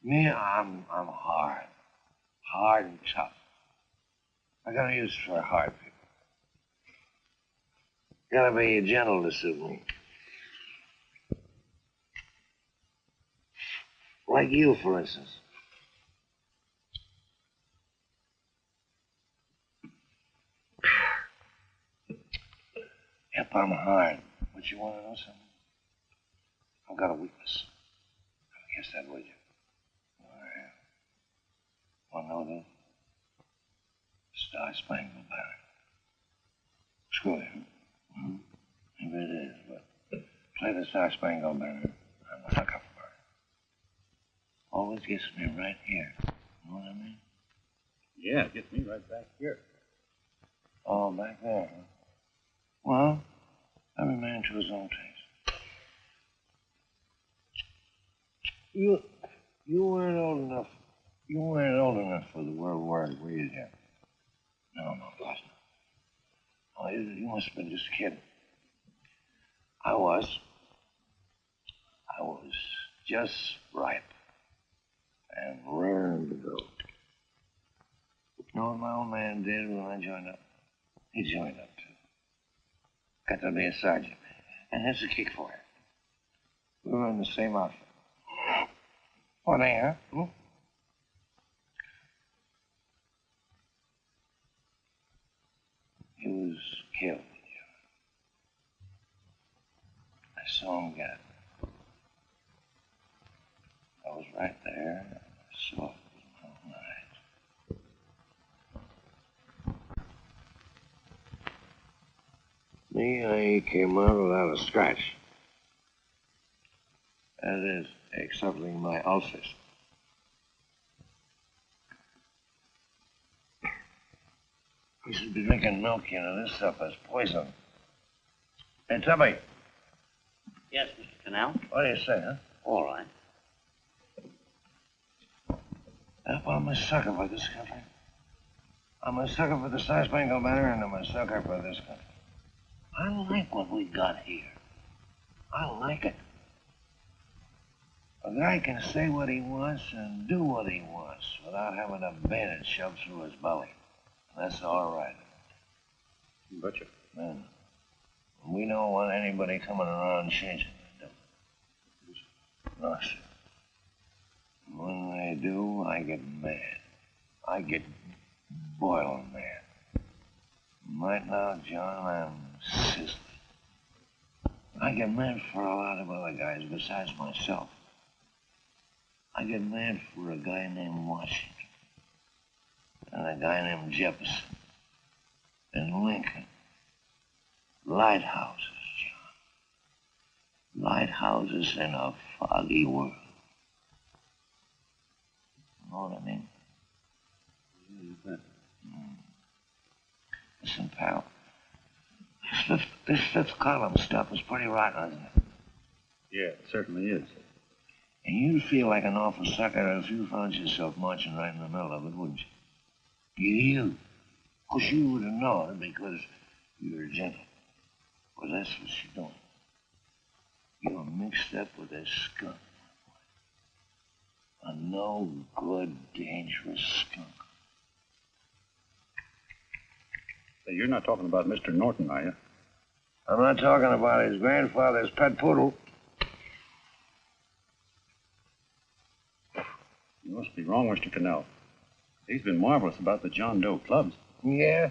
Me, I'm hard. Hard and tough. I got a use for hard people. Gotta be gentle to suit me. Like you, for instance. Yep, I'm hard. But you want to know something? I've got a weakness. I guess that would you. Want to know this? Star Spangled Banner. Screw it. Mm-hmm. Maybe it is, but play the Star Spangled Banner. I'm a sucker for it. Always gets me right here. You know what I mean? Yeah, it gets me right back here. Oh, back there, huh? Well, every man to his own taste. You weren't old enough. You weren't old enough for the World War, were you, Jim? No, boss. Oh, you must have been just kidding. I was just ripe and raring to go. You know what my old man did when I joined up? He joined up, too. Got to be a sergeant. And here's a kick for it. We were in the same outfit. What, huh? Hmm? He was killed. I saw him get it. I was right there. I saw it with my own eyes. Me, I came out without a scratch. That is, excepting my ulcers. You should be drinking milk, you know. This stuff is poison. Hey, Tubby. Yes, Mr. Canal? What do you say, huh? All right. Yep, I'm a sucker for this country. I'm a sucker for the Star Spangled Banner, and I'm a sucker for this country. I like what we got here. I like it. A guy can say what he wants and do what he wants without having a bayonet shoved through his belly. That's all right. Betcha. Man, we don't want anybody coming around changing it, do we? No, sir. When I do, I get mad. I get boiling mad. Right now, John, I'm sizzling. I get mad for a lot of other guys besides myself. I get mad for a guy named Washington and a guy named Jefferson and Lincoln. Lighthouses, John. Lighthouses in a foggy world. You know what I mean? Listen, pal. This fifth column stuff is pretty rotten, isn't it? Yeah, it certainly is. And you'd feel like an awful sucker if you found yourself marching right in the middle of it, wouldn't you? You. Of course, you would have known because you're gentle. Well, that's what you're doing. You're mixed up with a skunk. A no-good, dangerous skunk. Hey, you're not talking about Mr. Norton, are you? I'm not talking about his grandfather's pet poodle. You must be wrong, Mr. Cannell. He's been marvelous about the John Doe clubs. Yeah?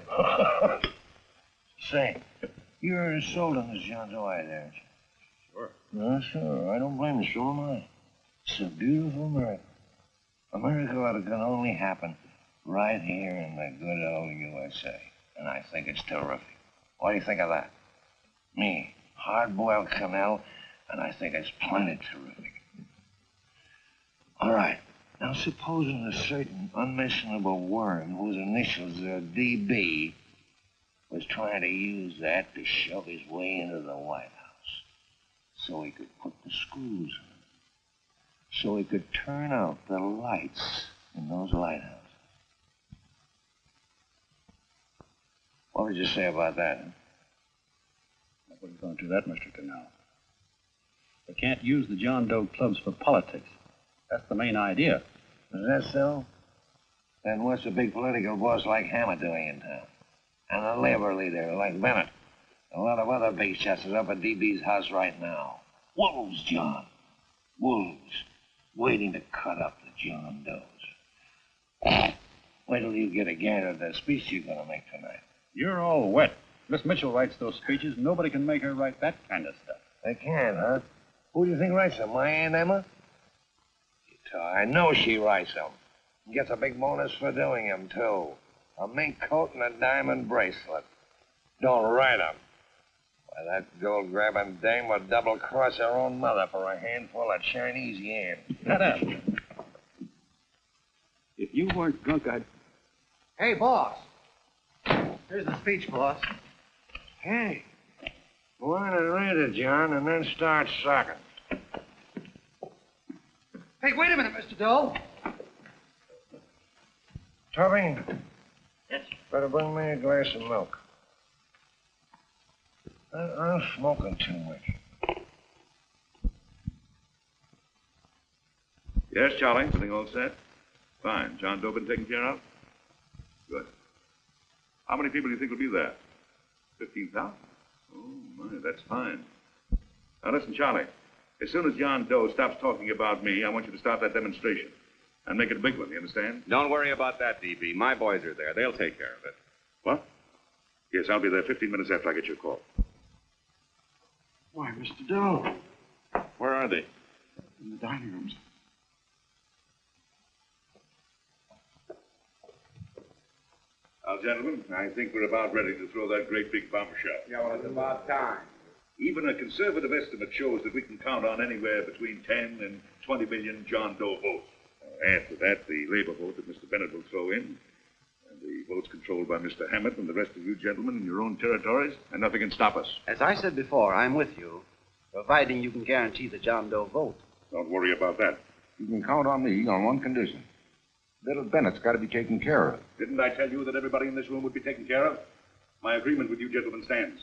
Say, you're sold on this John Doe idea, aren't you? Sure. No, sure. I don't blame you. So am I. It's a beautiful America. America can only happen right here in the good old USA. And I think it's terrific. What do you think of that? Me, hard-boiled Cannell, and I think it's plenty terrific. All right. Now, supposing a certain unmentionable worm whose initials are DB was trying to use that to shove his way into the White House so he could put the screws in, so he could turn out the lights in those lighthouses. What would you say about that? I wouldn't go into that, Mr. Cannell. We can't use the John Doe clubs for politics. That's the main idea. Is that so? Then what's a big political boss like Hammer doing in town? And a labor leader like Bennett? A lot of other big shots are up at DB's house right now. Wolves, John. Wolves. Waiting to cut up the John Does. Wait till you get a gander at the speech you're going to make tonight. You're all wet. Miss Mitchell writes those speeches. Nobody can make her write that kind of stuff. They can, huh? Who do you think writes them? My Aunt Emma? I know she writes them. And gets a big bonus for doing them, too. A mink coat and a diamond bracelet. Don't write them. Why, that gold-grabbing dame would double-cross her own mother for a handful of Chinese yams. Shut up. If you weren't drunk, I'd... Hey, boss. Here's the speech, boss. Hey, go on and read it, John, and then start sucking. Hey, wait a minute, Mr. Doe. Tubby, better bring me a glass of milk. I'm smoking too much. Yes, Charlie. Everything all set? Fine. John Doe been taken care of? Good. How many people do you think will be there? 15,000? Oh, my, that's fine. Now, listen, Charlie. As soon as John Doe stops talking about me, I want you to start that demonstration. And make it a big one, you understand? Don't worry about that, DB. My boys are there. They'll take care of it. What? Yes, I'll be there 15 minutes after I get your call. Why, Mr. Doe. Where are they? In the dining rooms. Now, gentlemen, I think we're about ready to throw that great big bombshell. Yeah, well, it's about time. Even a conservative estimate shows that we can count on anywhere between 10 and 20 million John Doe votes. Add to that the labor vote that Mr. Bennett will throw in, and the votes controlled by Mr. Hammett and the rest of you gentlemen in your own territories, and nothing can stop us. As I said before, I'm with you, providing you can guarantee the John Doe vote. Don't worry about that. You can count on me on one condition. Little Bennett's got to be taken care of. Didn't I tell you that everybody in this room would be taken care of? My agreement with you gentlemen stands.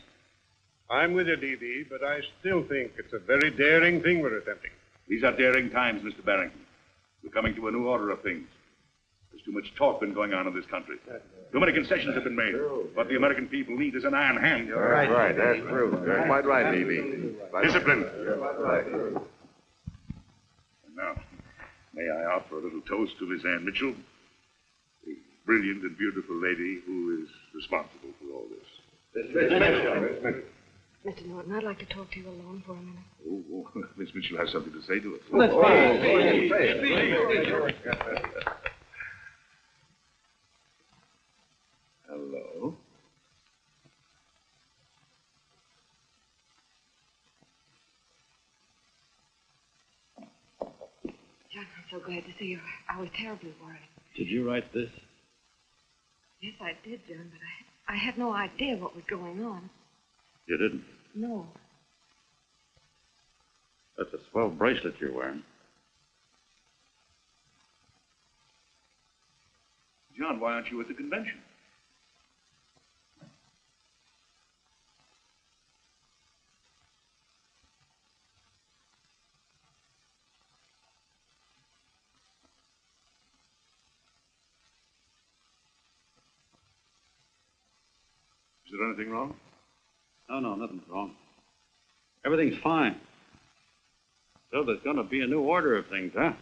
I'm with you, DB, but I still think it's a very daring thing we're attempting. These are daring times, Mr. Barrington. We're coming to a new order of things. There's too much talk been going on in this country. Too many concessions have been made. What the American people need is an iron hand. You're right. That's true. You're quite right, DB. Discipline. Right. And May I offer a little toast to Miss Ann Mitchell, the brilliant and beautiful lady who is responsible for all this. Mr. Norton, I'd like to talk to you alone for a minute. Oh, Miss Mitchell has something to say to us. Let's Hello. John, I'm so glad to see you. I was terribly worried. Did you write this? Yes, I did, John, but I had no idea what was going on. You didn't? No. That's a swell bracelet you're wearing. John, why aren't you at the convention? Is there anything wrong? No, nothing's wrong. Everything's fine. So there's going to be a new order of things, huh?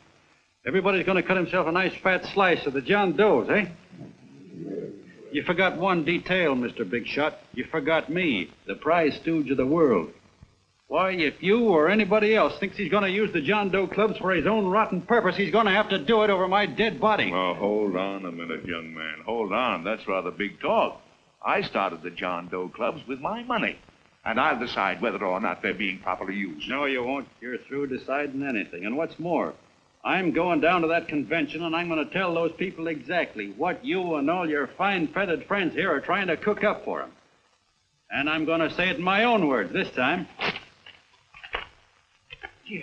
Everybody's going to cut himself a nice fat slice of the John Does, eh? You forgot one detail, Mr. Big Shot. You forgot me, the prize stooge of the world. Why, if you or anybody else thinks he's going to use the John Doe clubs for his own rotten purpose, he's going to have to do it over my dead body. Oh, hold on a minute, young man. Hold on. That's rather big talk. I started the John Doe clubs with my money, and I'll decide whether or not they're being properly used. No, you won't. You're through deciding anything. And what's more, I'm going down to that convention, and I'm going to tell those people exactly what you and all your fine-feathered friends here are trying to cook up for them. And I'm going to say it in my own words this time.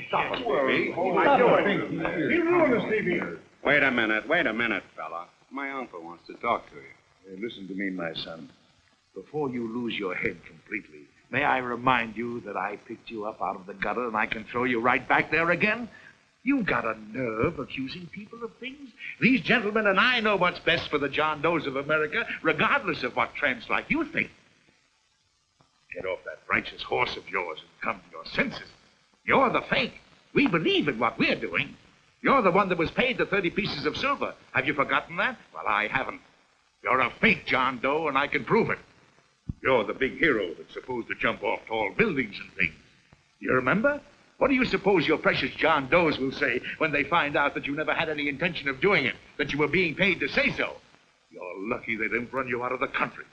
Stop it, Stevie. You ruined us, Stevie. Wait a minute, fella. My uncle wants to talk to you. Hey, listen to me, my son. Before you lose your head completely, may I remind you that I picked you up out of the gutter and I can throw you right back there again? You've got a nerve accusing people of things. These gentlemen and I know what's best for the John Does of America, regardless of what tramps like you think. Get off that righteous horse of yours and come to your senses. You're the fake. We believe in what we're doing. You're the one that was paid the 30 pieces of silver. Have you forgotten that? Well, I haven't. You're a fake John Doe, and I can prove it. You're the big hero that's supposed to jump off tall buildings and things. You remember? What do you suppose your precious John Does will say when they find out that you never had any intention of doing it, that you were being paid to say so? You're lucky they didn't run you out of the country.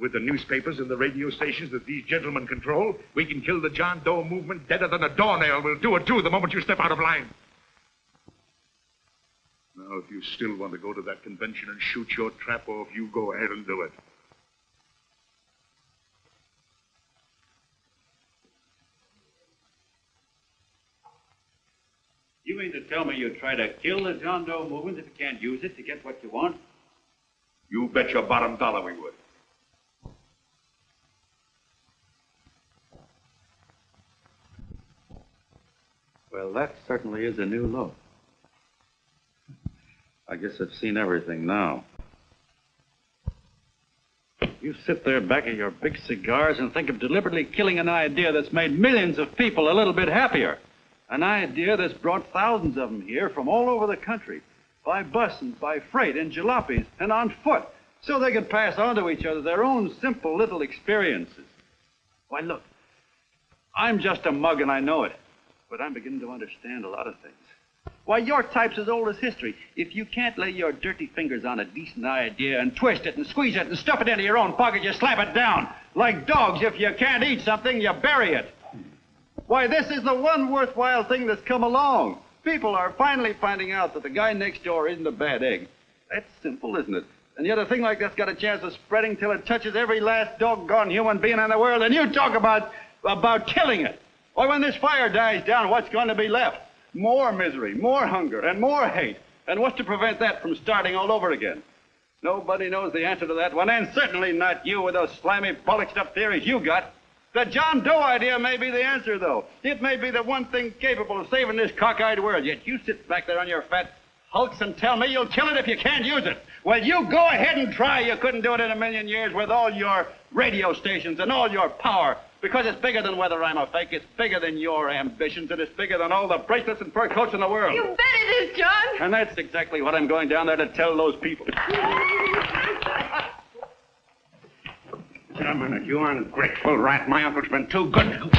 With the newspapers and the radio stations that these gentlemen control, we can kill the John Doe movement deader than a doornail will do it, too, the moment you step out of line. Now, if you still want to go to that convention and shoot your trap off, you go ahead and do it. You mean to tell me you'd try to kill the John Doe movement if you can't use it to get what you want? You bet your bottom dollar we would. Well, that certainly is a new look. I guess I've seen everything now. You sit there back of your big cigars and think of deliberately killing an idea that's made millions of people a little bit happier. An idea that's brought thousands of them here from all over the country, by bus and by freight and jalopies and on foot, so they can pass on to each other their own simple little experiences. Why, look, I'm just a mug and I know it, but I'm beginning to understand a lot of things. Why, your type's as old as history. If you can't lay your dirty fingers on a decent idea and twist it and squeeze it and stuff it into your own pocket, you slap it down. Like dogs, if you can't eat something, you bury it. Why, this is the one worthwhile thing that's come along. People are finally finding out that the guy next door isn't a bad egg. That's simple, isn't it? And yet a thing like that's got a chance of spreading till it touches every last doggone human being in the world, and you talk about killing it. Why, when this fire dies down, what's going to be left? More misery, more hunger, and more hate. And what's to prevent that from starting all over again? Nobody knows the answer to that one, and certainly not you with those slimy, polished up theories you got. The John Doe idea may be the answer, though. It may be the one thing capable of saving this cockeyed world, yet you sit back there on your fat hulks and tell me you'll kill it if you can't use it. Well, you go ahead and try. You couldn't do it in a million years with all your radio stations and all your power, Because it's bigger than whether I'm a fake. It's bigger than your ambitions. And it's bigger than all the bracelets and fur coats in the world. You bet it is, John. And that's exactly what I'm going down there to tell those people. Gentlemen, you ungrateful rat. My uncle's been too good. He's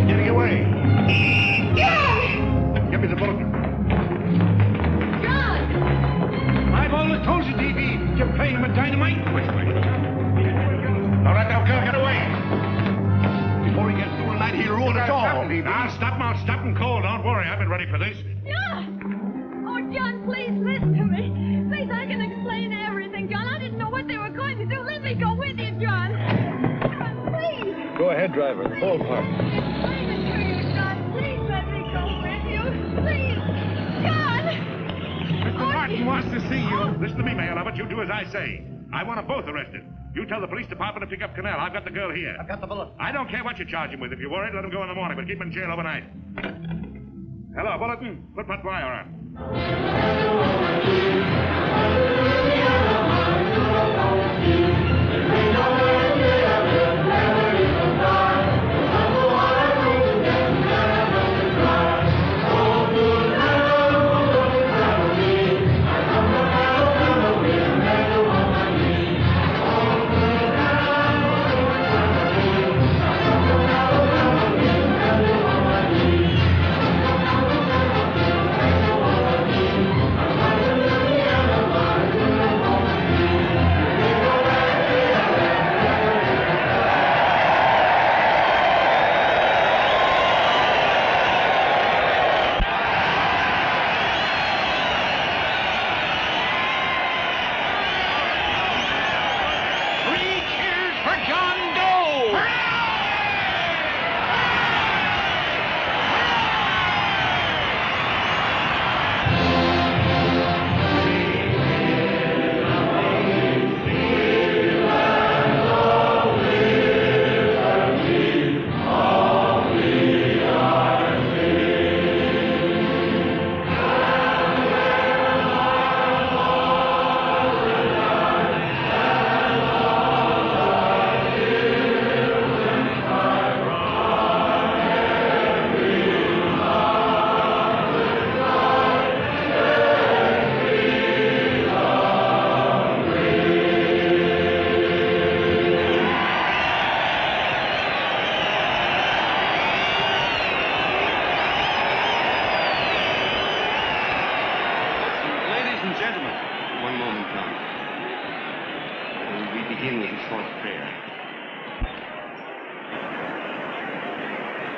getting away. John! Give me the bullet. John! I've always told you, D.B., you're playing with dynamite. Which way? All right, now, get away. Before he gets through tonight, he'll ruin us all. I'll stop him cold. Don't worry, I've been ready for this. John! Oh, John, please listen to me. Please, I can explain everything, John. I didn't know what they were going to do. Let me go with you, John. John, please. Go ahead, driver. Full park. Explain it to you, John. Please let me go with you. Please. John! Mr. Martin wants to see you. Listen to me, Mayor Lovett. You do as I say. I want them both arrested. You tell the police department to pick up Cannell. I've got the girl here. I've got the bullet. I don't care what you charge him with. If you're worried, let him go in the morning, but keep him in jail overnight. Hello, Bulletin. Put that wire on.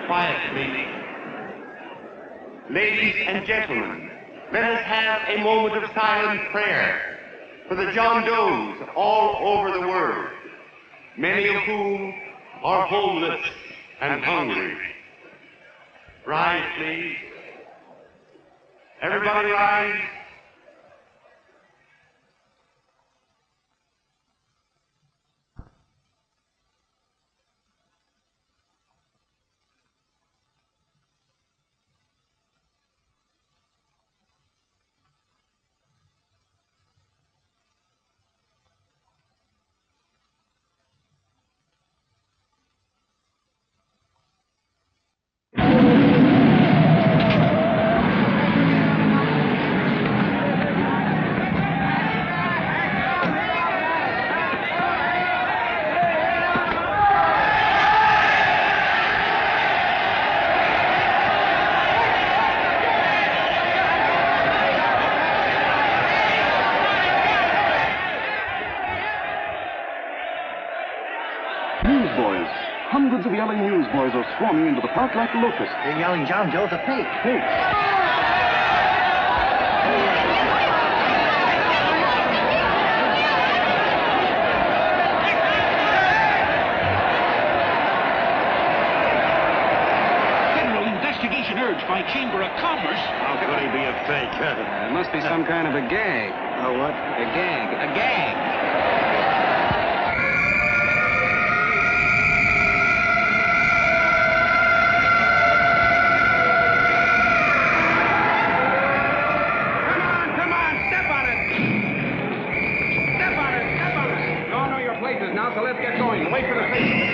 Quietly. Ladies and gentlemen, let us have a moment of silent prayer for the John Does all over the world, many of whom are homeless and hungry. Rise, please. Everybody rise. Newsboys. Hundreds of yelling newsboys are swarming into the park like locusts. They're yelling John Doe's a fake. Fake. Federal investigation urged by Chamber of Commerce. How could he be a fake? It must be some kind of a gag. A what? A gag. A gag. Now, so let's get going. Wait for the station.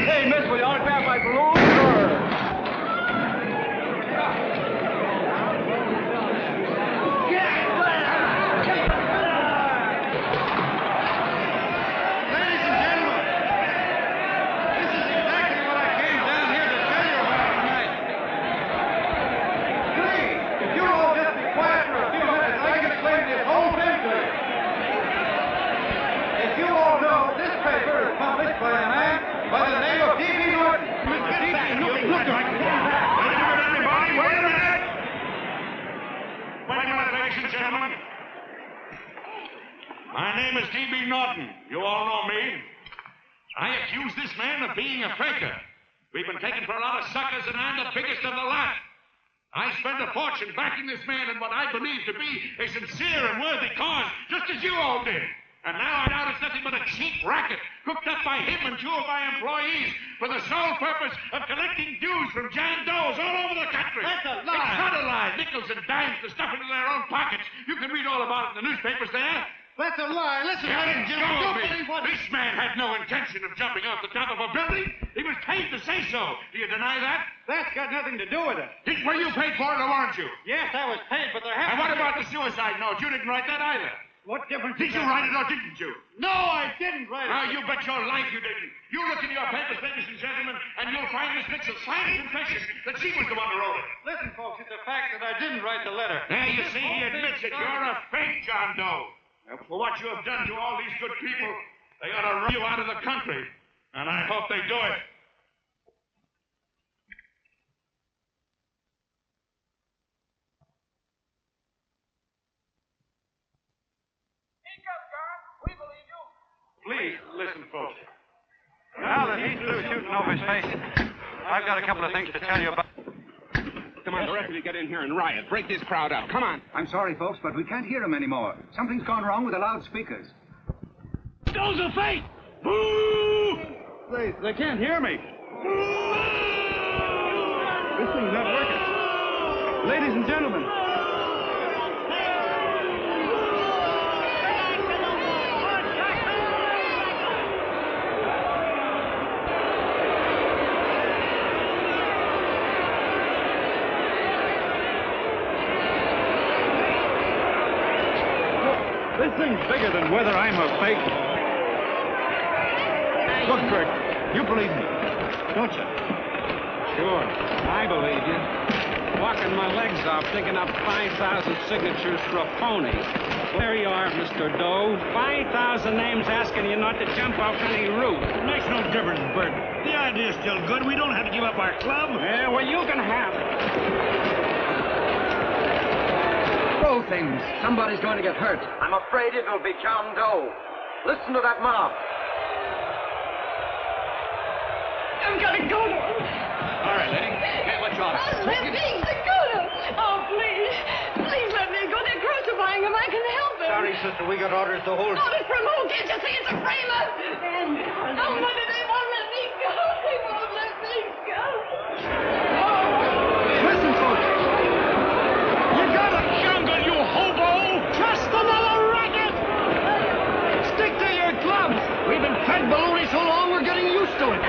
name is D.B. Norton. You all know me. I accuse this man of being a faker. We've been taken for a lot of suckers, and I'm the biggest of the lot. I spent a fortune backing this man in what I believe to be a sincere and worthy cause, just as you all did. And now I doubt it's nothing but a cheap racket cooked up by him and 2 of my employees for the sole purpose of collecting dues from John Does all over the country. That's a lie. It's not a lie. Nickels and dimes to stuff into their own pockets. You can read all about it in the newspapers there. That's a lie. Listen, ladies and gentlemen, don't believe what... This man had no intention of jumping off the top of a building. He was paid to say so. Do you deny that? That's got nothing to do with it. Were you paid for it or weren't you? Yes, I was paid, but there has... And what about the suicide note? You didn't write that either. What difference Did you write it or didn't you? No, I didn't write it. Now, you bet your life you didn't. You look in your papers, ladies and gentlemen, and you'll find Miss Mitchell signed confession that she was the one who wrote it. Listen, folks, it's a fact that I didn't write the letter. There, you see, he admits it. You're a fake John Doe. For what you have done to all these good people, they ought to run you out of the country. And I hope they do it. Please, listen, folks. Now that he's through shooting over his face, I've got a couple of things to tell you about. Come on, the rest of you get in here and riot. Break this crowd up. Come on. I'm sorry, folks, but we can't hear him anymore. Something's gone wrong with the loudspeakers. Those are fake! Boo! They can't hear me. This thing's not working. Ladies and gentlemen. This thing's bigger than whether I'm a fake. Look, Kurt, you believe me, don't you? Sure, I believe you. Walking my legs off, digging up 5,000 signatures for a phony. There you are, Mr. Doe. 5,000 names asking you not to jump off any roof. It makes no difference, Bert. The idea's still good. We don't have to give up our club. Yeah, well, you can have it. Throw things. Somebody's going to get hurt. I'm afraid it'll be John Doe. Listen to that mob. I've got to go. All right, lady. Can't let you out. Let me go. Oh, please. Please let me go. They're crucifying him. I can help him. Sorry, sister. We got orders to hold... Orders from who? Can't you see it's a frame-up? Oh, mother, they won't let me go. They won't let me go. Listen, folks. You got a jungle, you hobo! Just another racket! Stick to your clubs! We've been fed baloney so long we're getting used to it.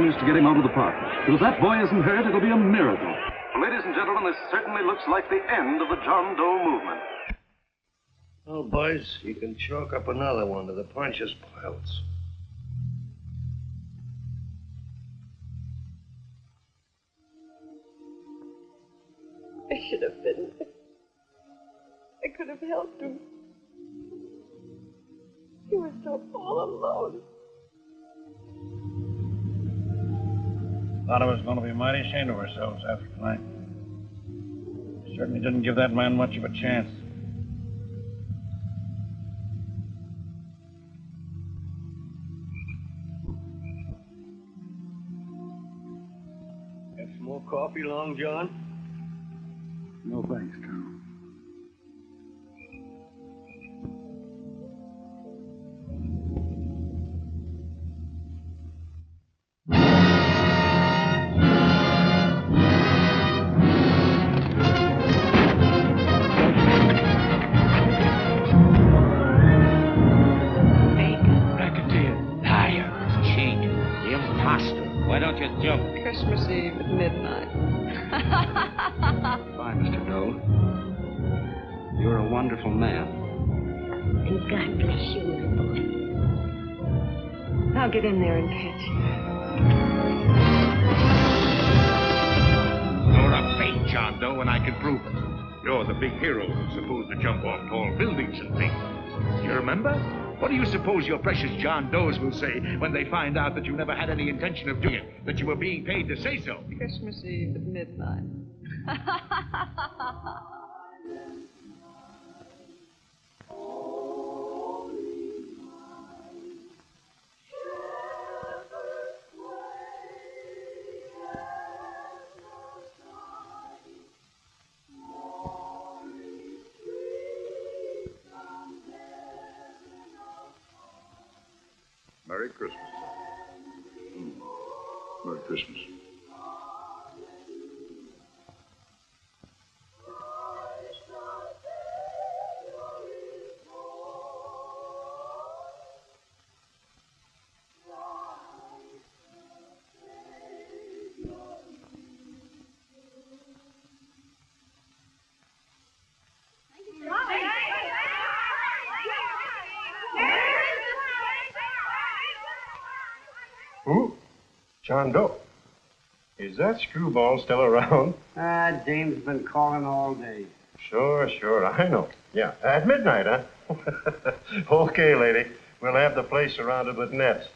To get him out of the park. But if that boy isn't hurt, it'll be a miracle. Ladies and gentlemen, this certainly looks like the end of the John Doe movement. Well, boys, you can chalk up another one to the Pontius Pilates. I should have been there. I could have helped him. He was so all alone. A lot of us are going to be mighty ashamed of ourselves after tonight. We certainly didn't give that man much of a chance. Have some more coffee, Long John? No thanks, Colonel. You're a wonderful man. And God bless you, my boy. I'll get in there and catch you. You're a fake John Doe, and I can prove it. You're the big hero who's supposed to jump off tall buildings and things. You remember? What do you suppose your precious John Does will say when they find out that you never had any intention of doing it, that you were being paid to say so? Christmas Eve at midnight. Merry Christmas. Merry Christmas. Who? John Doe. Is that screwball still around? Dame's been calling all day. Sure, I know. Yeah, at midnight, huh? Okay, lady. We'll have the place surrounded with nets.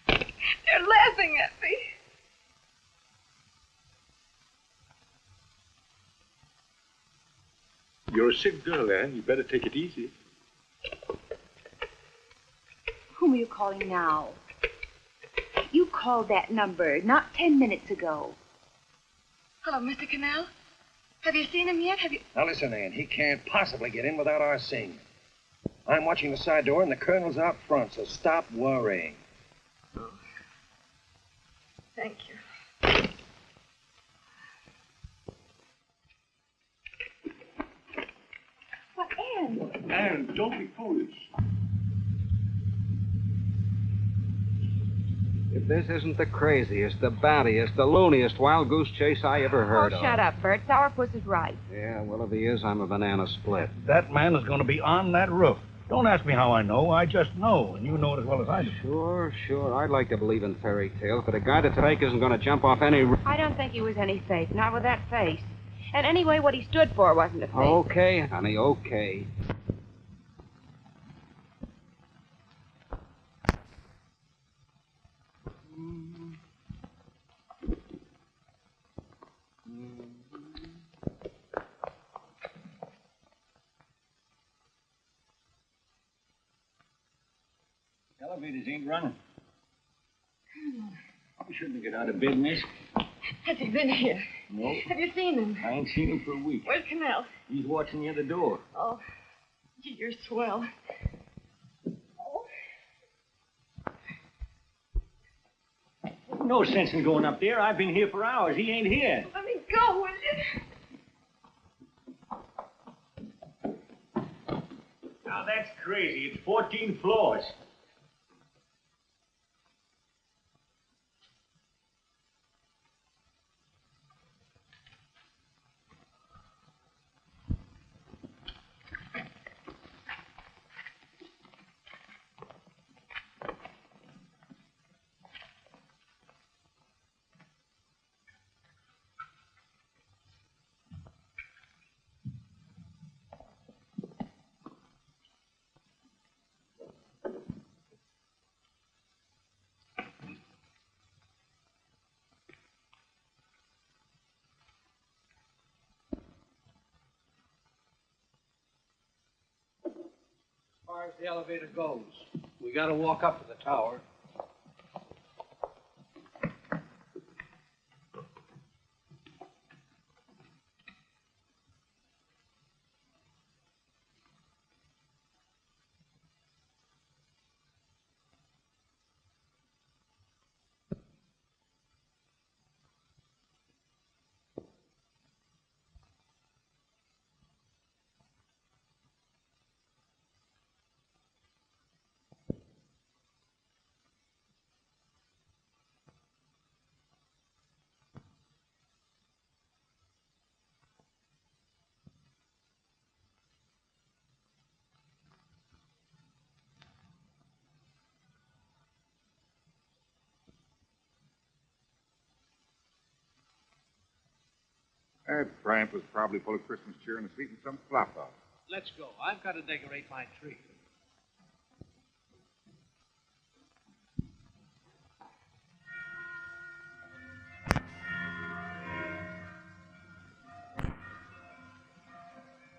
They're laughing at me. You're a sick girl, Anne. You better take it easy. Whom are you calling now? You called that number not 10 minutes ago. Hello, Mr. Cannell. Have you seen him yet? Now listen, Ann, he can't possibly get in without our seeing him. I'm watching the side door and the colonel's out front, so stop worrying. Thank you. But Anne... Anne, don't be foolish. If this isn't the craziest, the battiest, the looniest wild goose chase I ever heard of. Shut up, Bert. Sourpuss is right. Yeah, well, if he is, I'm a banana split. That man is going to be on that roof. Don't ask me how I know. I just know, and you know it as well as I do. Sure. I'd like to believe in fairy tales, but a guy that's fake isn't going to jump off any roof. I don't think he was any fake, not with that face. And anyway, what he stood for wasn't a fake. Okay, honey, okay. Elevators ain't running. We shouldn't get out of business. Has he been here? No. Have you seen him? I ain't seen him for a week. Where's Cannell? He's watching the other door. Oh, gee, you're swell. No sense in going up there. I've been here for hours. He ain't here. Let me go, will you? Now that's crazy. It's 14 floors. As far as the elevator goes, we gotta walk up to the tower. That tramp was probably full of Christmas cheer and is eating some flop off. Let's go. I've got to decorate my tree.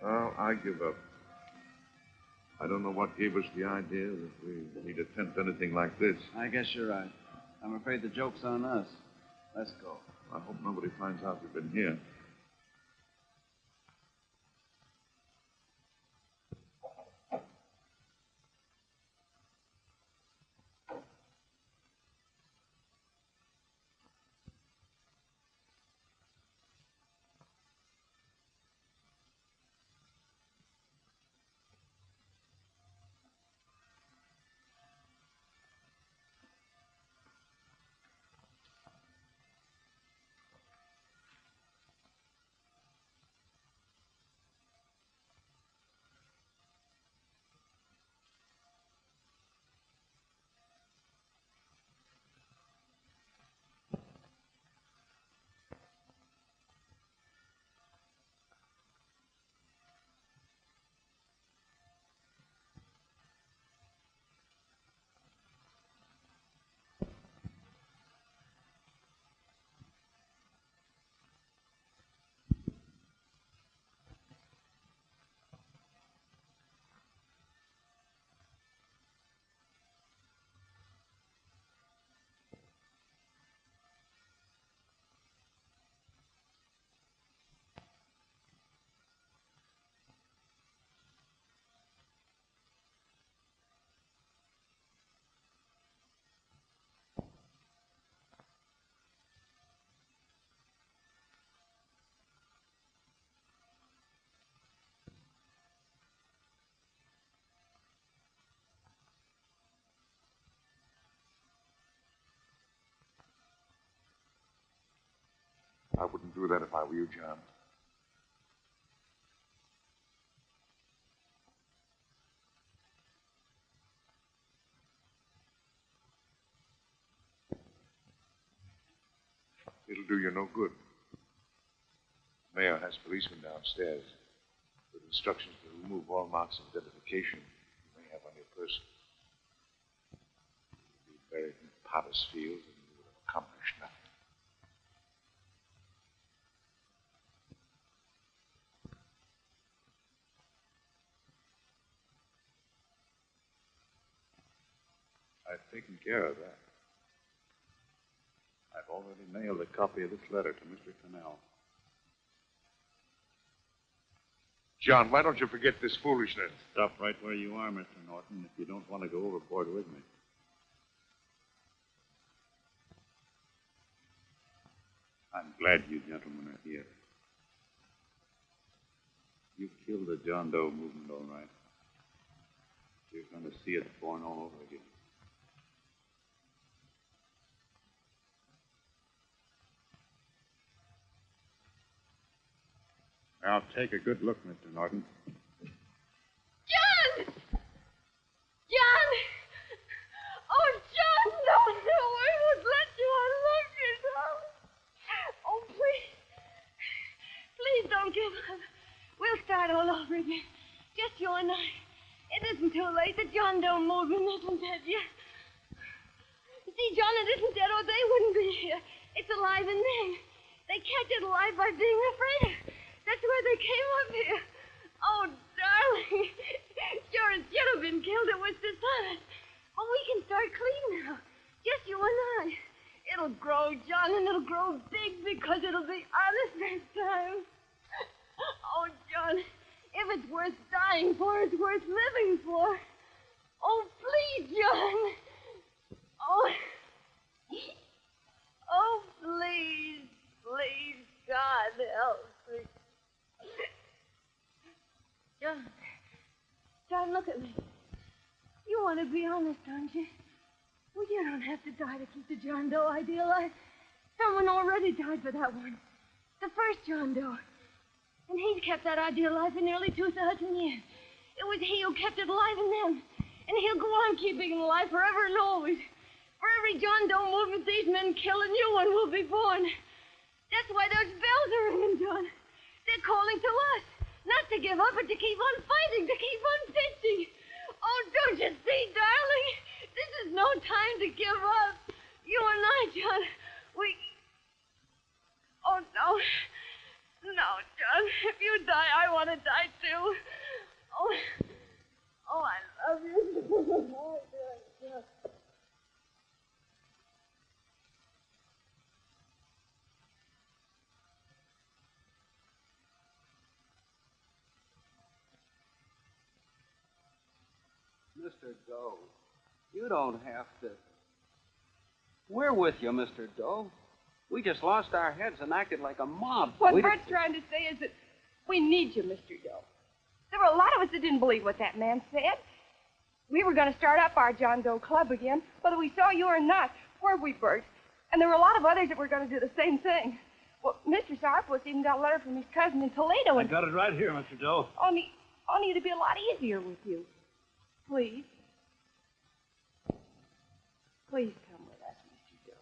Well, I give up. I don't know what gave us the idea that we need attempt anything like this. I guess you're right. I'm afraid the joke's on us. Let's go. I hope nobody finds out we've been here. I wouldn't do that if I were you, John. It'll do you no good. The mayor has policemen downstairs with instructions to remove all marks of identification you may have on your person. You'll be buried in Potter's Field and you will have accomplished nothing. I've taken care of that. I've already mailed a copy of this letter to Mr. Cannell. John, why don't you forget this foolishness? Stop right where you are, Mr. Norton, if you don't want to go overboard with me. I'm glad you gentlemen are here. You killed the John Doe movement, all right. You're going to see it born all over again. Now, take a good look, Mr. Norton. John! John! Oh, John, no, I won't let you. I love you, darling. Oh, please. Please don't give up. We'll start all over again. Just you and I. It isn't too late. The John Doe movement isn't dead yet. You see, John, it isn't dead or they wouldn't be here. It's alive in them. They kept it alive by being afraid. That's why they came up here. Oh, darling. Sure, it should have been killed. It was dishonest. But we can start clean now. Just you and I. It'll grow, John, and it'll grow big because it'll be honest this time. Oh, John, if it's worth dying for, it's worth living for. Oh, please, John. Oh. Oh, please, please, God, help me. John, look at me. You want to be honest, don't you? Well, you don't have to die to keep the John Doe idea alive. Someone already died for that one. The first John Doe. And he's kept that idea alive for nearly 2,000 years. It was he who kept it alive in them. And he'll go on keeping it alive forever and always. For every John Doe movement these men kill, a new one will be born. That's why those bells are ringing, John. They're calling to us. Not to give up, but to keep on fighting, to keep on pitching. Oh, don't you see, darling? This is no time to give up. You and I, John, we... Oh, no. No, John. If you die, I want to die, too. Oh, I love you. Oh, John. Mr. Doe, you don't have to. We're with you, Mr. Doe. We just lost our heads and acted like a mob. What Bert's trying to say is that we need you, Mr. Doe. There were a lot of us that didn't believe what that man said. We were going to start up our John Doe Club again, whether we saw you or not, weren't we, Bert? And there were a lot of others that were going to do the same thing. Well, Mr. Sourpuss even got a letter from his cousin in Toledo. I got it right here, Mr. Doe. Only it'd be a lot easier with you. Please. Please come with us, Mr. Doe.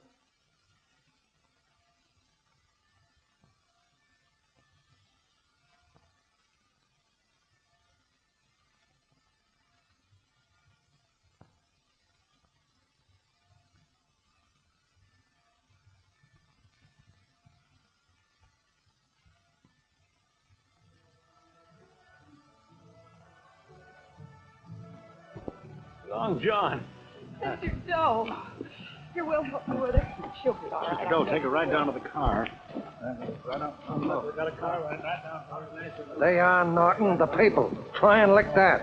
Long John. Mr. Doe. Here, we'll help you with her. She'll be all right. Mr. Doe, take her right down to the car. Right up. Look, we got a car right down. They are, Norton, the people. Try and lick that.